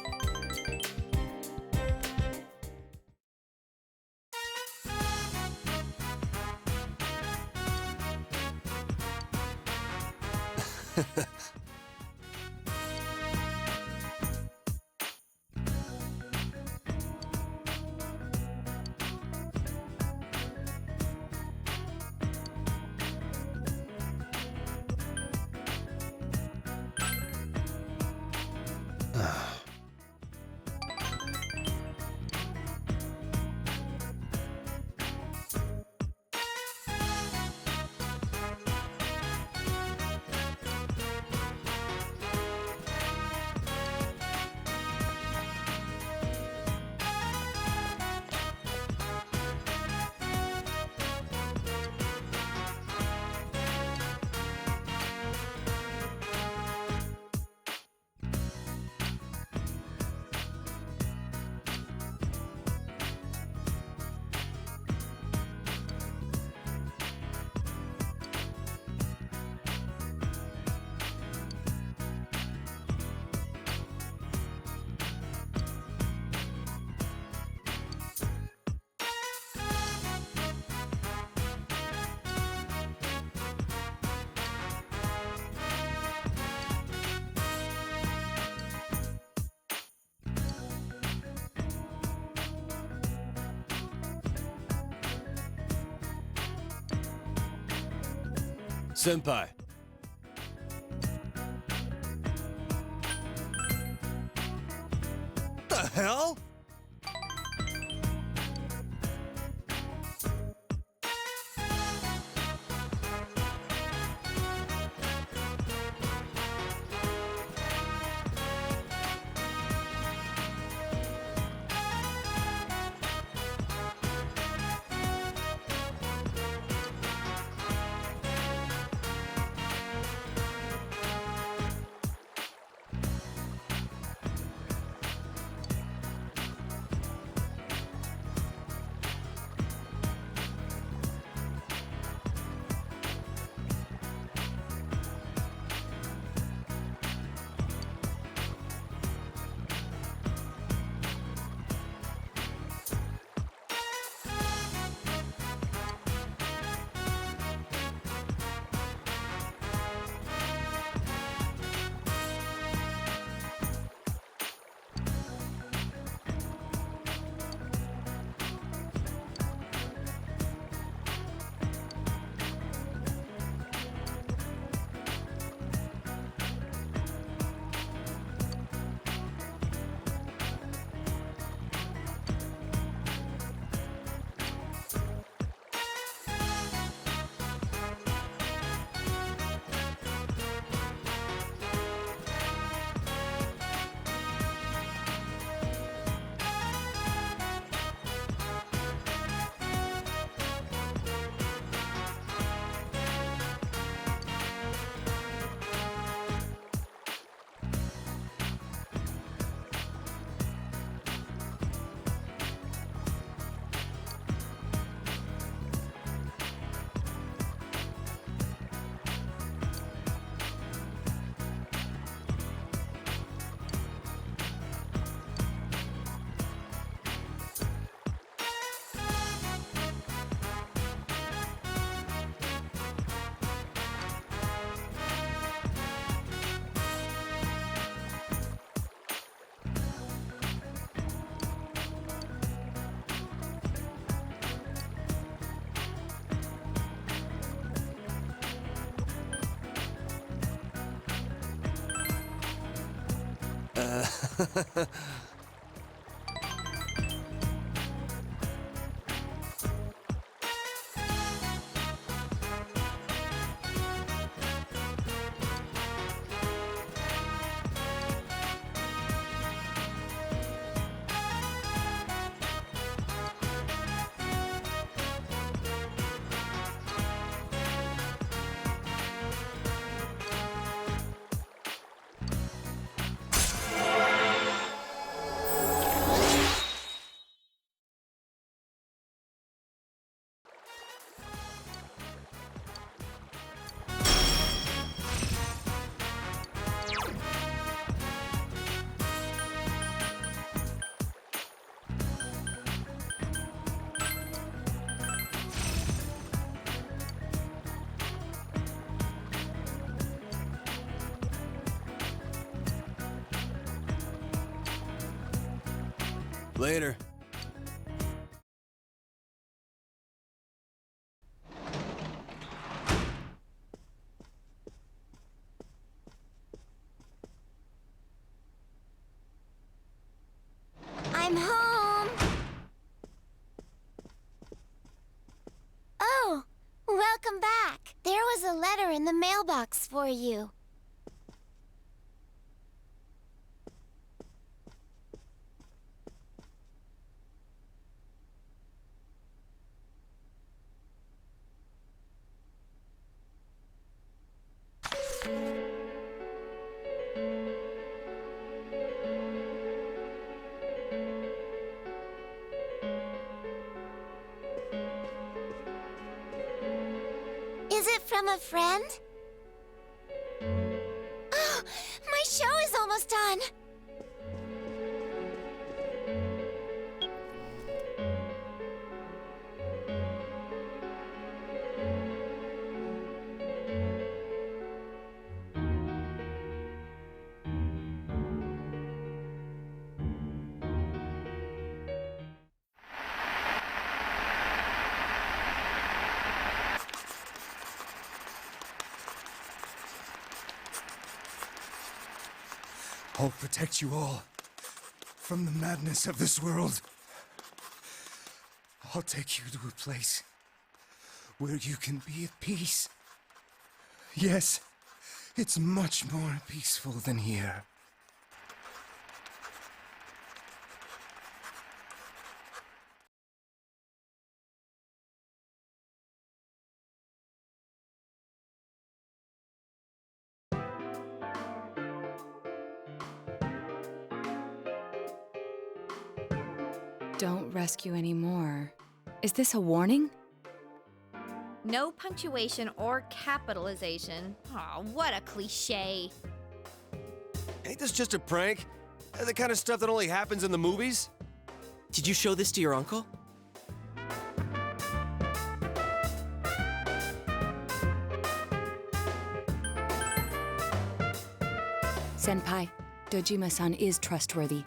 Senpai. The hell? Later. I'm home. Oh, welcome back. There was a letter in the mailbox for you. Is it from a friend? Oh, my show is almost done. I'll protect you all from the madness of this world. I'll take you to a place where you can be at peace. Yes, it's much more peaceful than here. Don't rescue anymore. Is this a warning? No punctuation or capitalization. Oh, what a cliche. Ain't this just a prank? The kind of stuff that only happens in the movies? Did you show this to your uncle? Senpai, Dojima-san is trustworthy.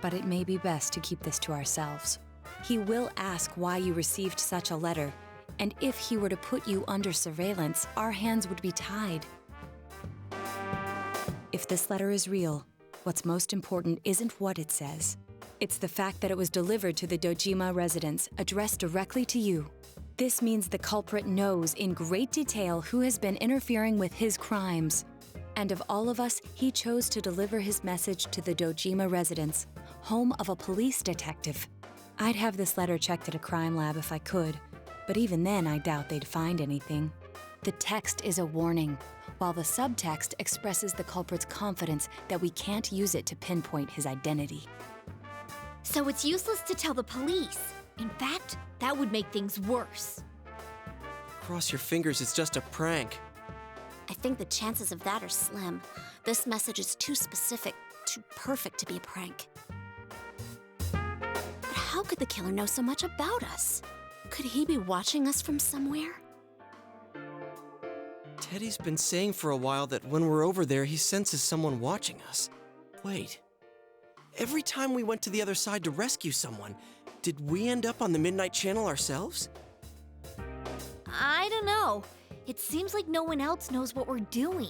But it may be best to keep this to ourselves. He will ask why you received such a letter, and if he were to put you under surveillance, our hands would be tied. If this letter is real, what's most important isn't what it says. It's the fact that it was delivered to the Dojima residence, addressed directly to you. This means the culprit knows in great detail who has been interfering with his crimes. And of all of us, he chose to deliver his message to the Dojima residence, home of a police detective. I'd have this letter checked at a crime lab if I could, but even then I doubt they'd find anything. The text is a warning, while the subtext expresses the culprit's confidence that we can't use it to pinpoint his identity. So it's useless to tell the police. In fact, that would make things worse. Cross your fingers, it's just a prank. I think the chances of that are slim. This message is too specific, too perfect to be a prank. But how could the killer know so much about us? Could he be watching us from somewhere? Teddy's been saying for a while that when we're over there, he senses someone watching us. Wait. Every time we went to the other side to rescue someone, did we end up on the Midnight Channel ourselves? I don't know. It seems like no one else knows what we're doing.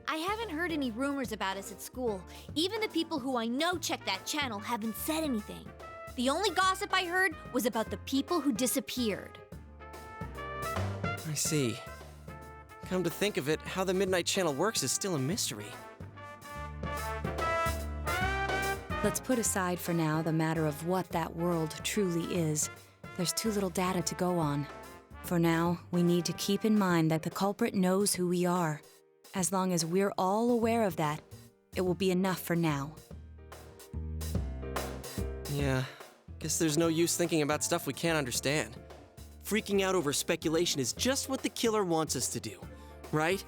I haven't heard any rumors about us at school. Even the people who I know check that channel haven't said anything. The only gossip I heard was about the people who disappeared. I see. Come to think of it, how the Midnight Channel works is still a mystery. Let's put aside for now the matter of what that world truly is. There's too little data to go on. For now, we need to keep in mind that the culprit knows who we are. As long as we're all aware of that, it will be enough for now. Yeah, guess there's no use thinking about stuff we can't understand. Freaking out over speculation is just what the killer wants us to do, right?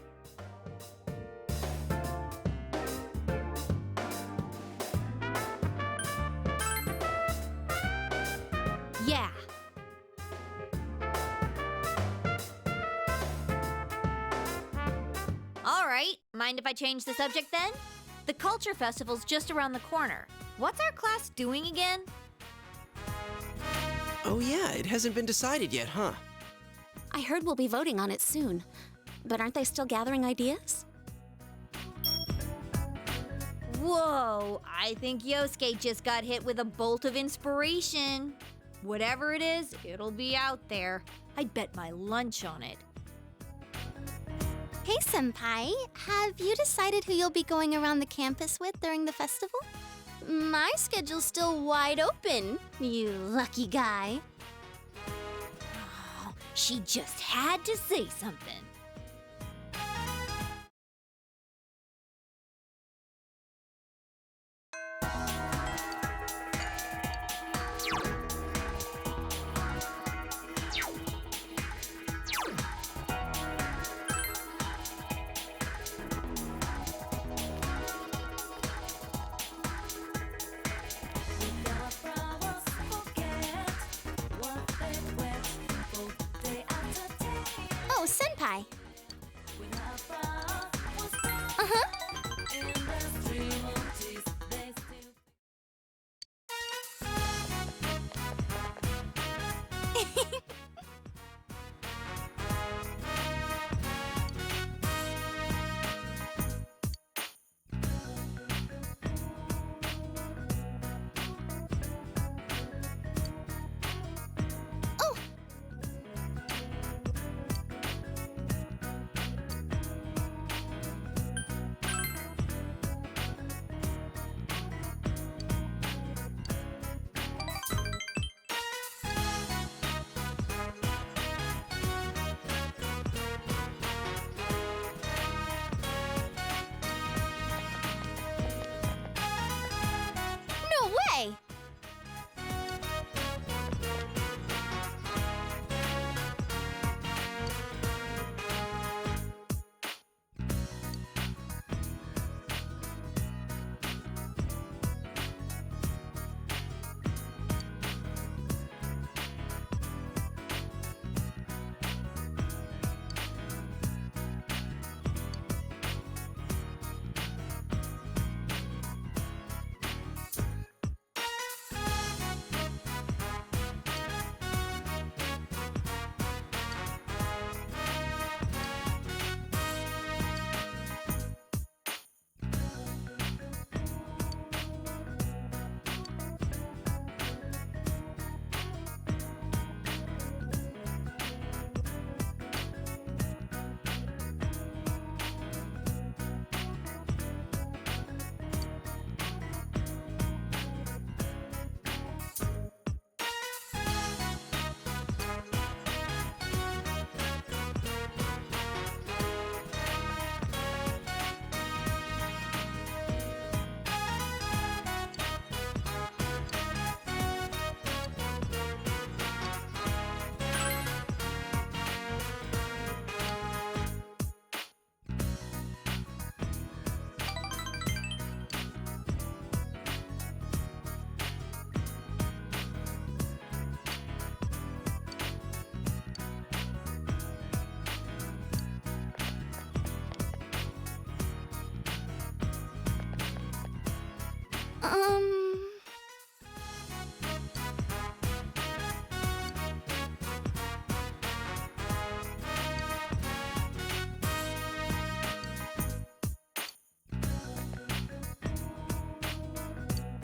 Yeah. All right, mind if I change the subject then? The Culture Festival's just around the corner. What's our class doing again? Oh yeah, it hasn't been decided yet, huh? I heard we'll be voting on it soon. But aren't they still gathering ideas? Whoa, I think Yosuke just got hit with a bolt of inspiration. Whatever it is, it'll be out there. I'd bet my lunch on it. Hey, Senpai, have you decided who you'll be going around the campus with during the festival? My schedule's still wide open, you lucky guy. Oh, she just had to say something. Oh, Senpai. Uh-huh.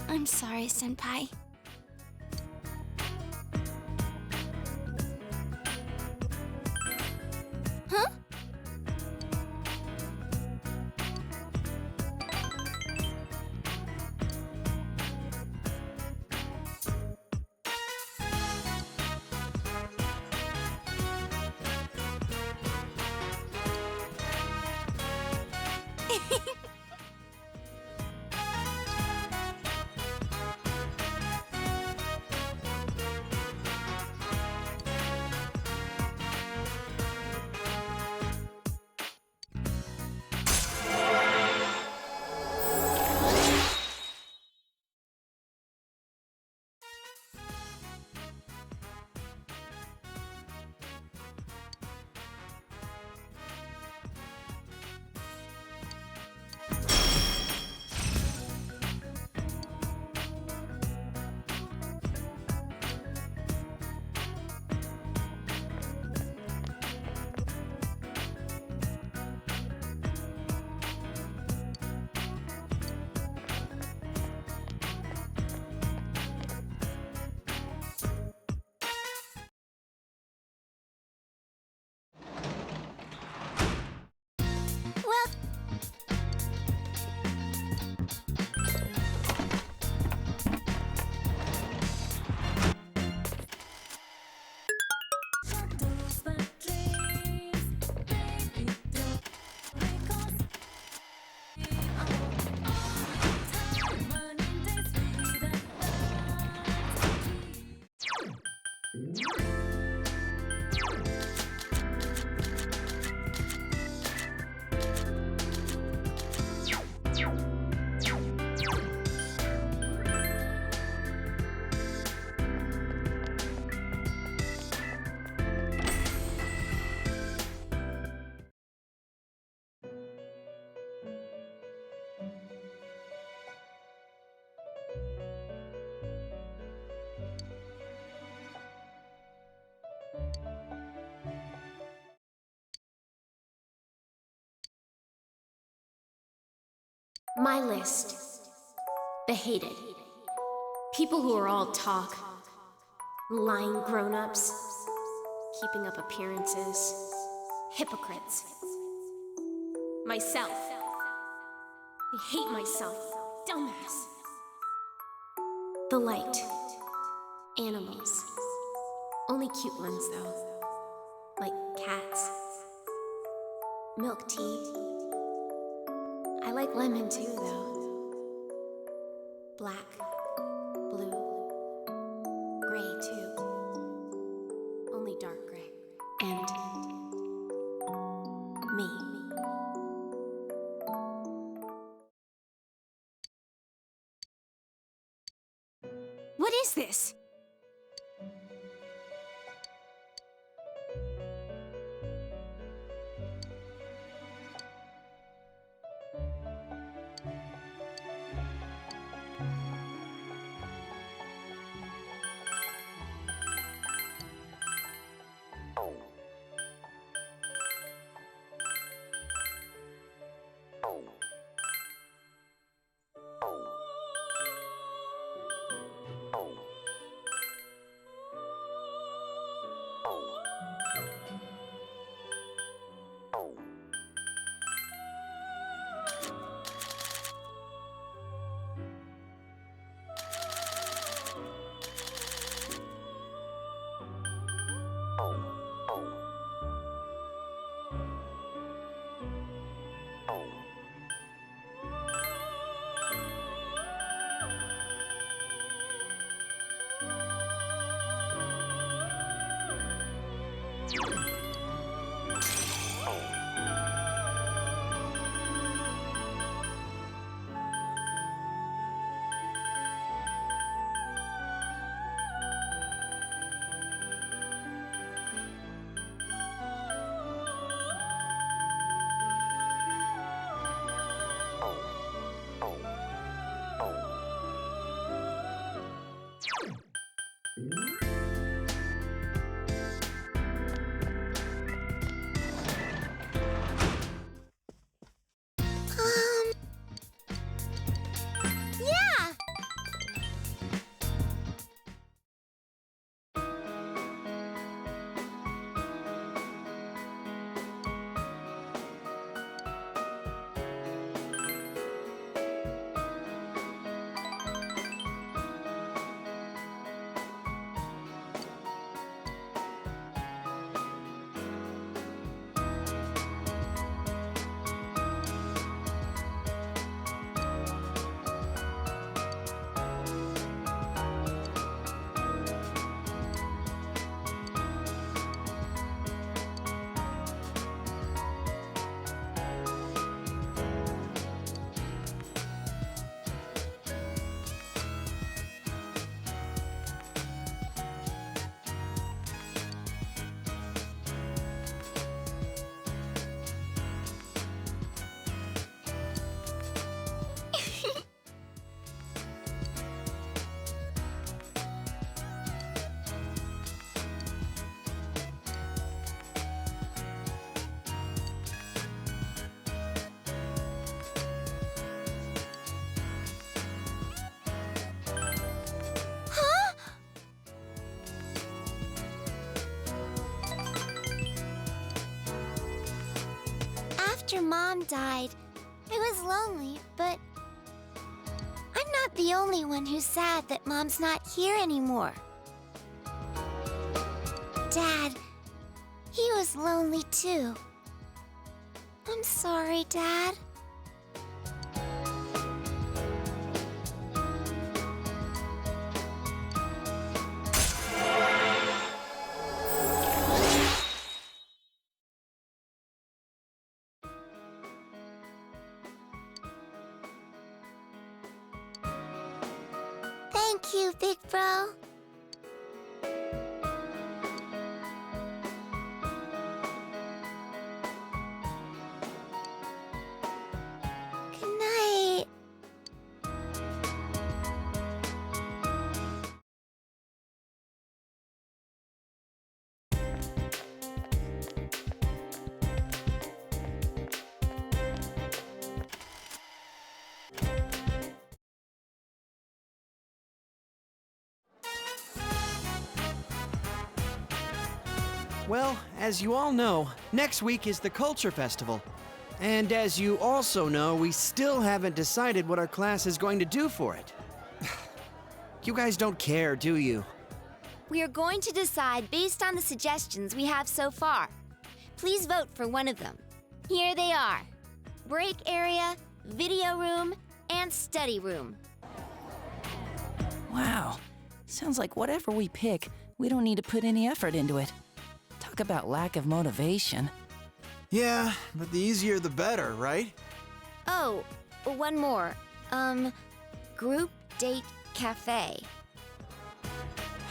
I'm sorry, Senpai. Huh? My list. The hated. People who are all talk. Lying grown-ups. Keeping up appearances. Hypocrites. Myself. I hate myself. Dumbass. The light. Animals. Only cute ones, though. Like cats. Milk tea. I like lemon too, though. Black, blue, gray too. Only dark gray. And me. What is this? Mom died, it was lonely, but I'm not the only one who's sad that Mom's not here anymore. Dad, he was lonely too. I'm sorry, Dad. Thank you, Big Bro. Good night. Well, as you all know, next week is the Culture Festival. And as you also know, we still haven't decided what our class is going to do for it. You guys don't care, do you? We are going to decide based on the suggestions we have so far. Please vote for one of them. Here they are: break area, video room, and study room. Wow. Sounds like whatever we pick, we don't need to put any effort into it. Talk about lack of motivation. Yeah, but the easier the better, right? Oh, one more. Group date cafe.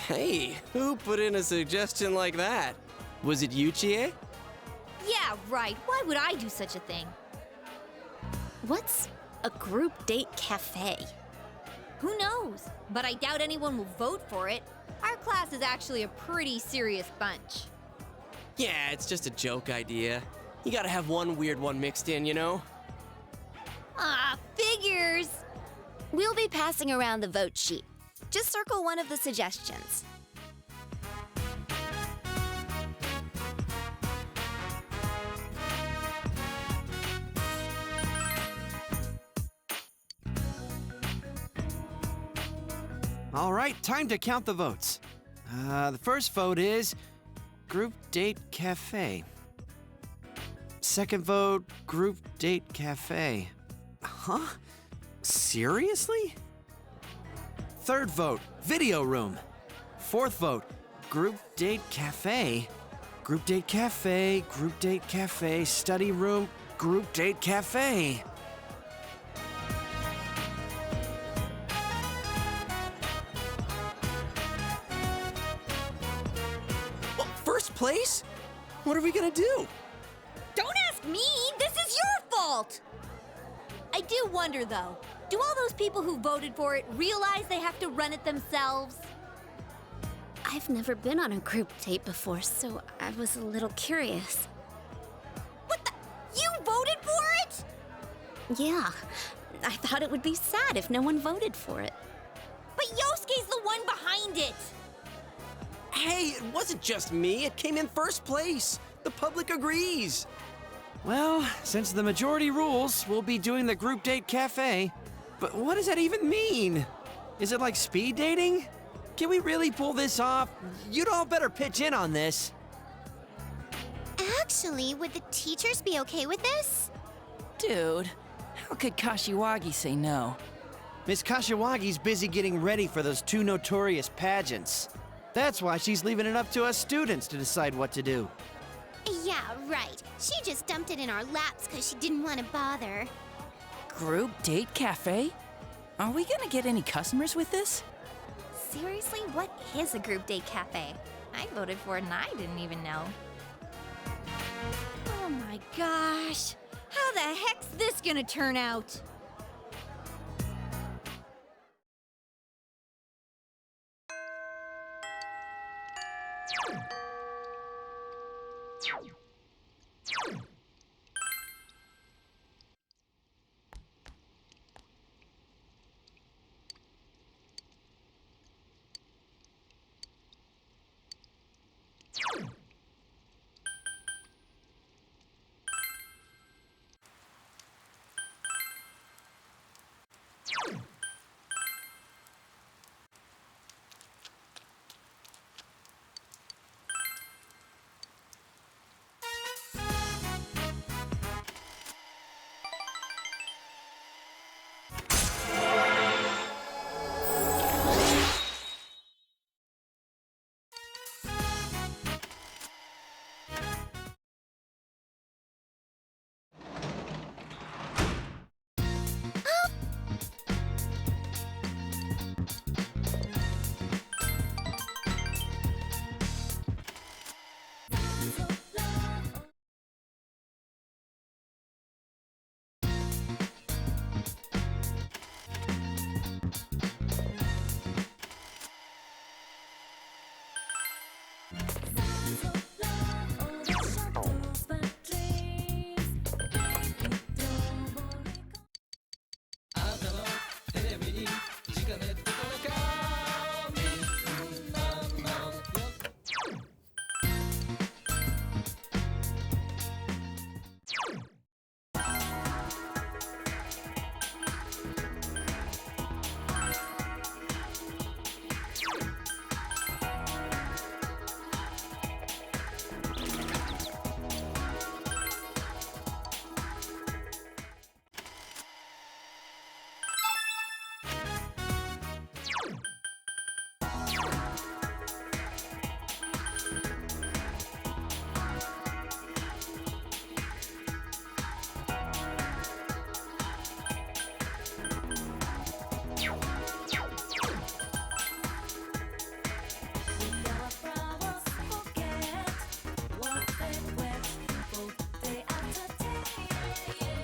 Hey, who put in a suggestion like that? Was it you, Chie? Yeah, right. Why would I do such a thing? What's a group date cafe? Who knows? But I doubt anyone will vote for it. Our class is actually a pretty serious bunch. Yeah, it's just a joke idea. You gotta have one weird one mixed in, you know? Ah, figures! We'll be passing around the vote sheet. Just circle one of the suggestions. All right, time to count the votes. The first vote is Group Date Cafe. Second vote, Group Date Cafe. Huh? Seriously? Third vote, Video Room. Fourth vote, Group Date Cafe. Group Date Cafe, Group Date Cafe, Study Room, Group Date Cafe. First place? What are we gonna do? Don't ask me! This is your fault! I do wonder, though. Do all those people who voted for it realize they have to run it themselves? I've never been on a group date before, so I was a little curious. What the? You voted for it? Yeah, I thought it would be sad if no one voted for it. But Yosuke's the one behind it! Hey, it wasn't just me. It came in first place. The public agrees. Well, since the majority rules, we'll be doing the Group Date Cafe. But what does that even mean? Is it like speed dating? Can we really pull this off? You'd all better pitch in on this. Actually, would the teachers be okay with this? Dude, how could Kashiwagi say no? Miss Kashiwagi's busy getting ready for those two notorious pageants. That's why she's leaving it up to us students to decide what to do. Yeah, right. She just dumped it in our laps because she didn't want to bother. Group Date Cafe? Are we gonna get any customers with this? Seriously, what is a group date cafe? I voted for it and I didn't even know. Oh my gosh! How the heck's this gonna turn out?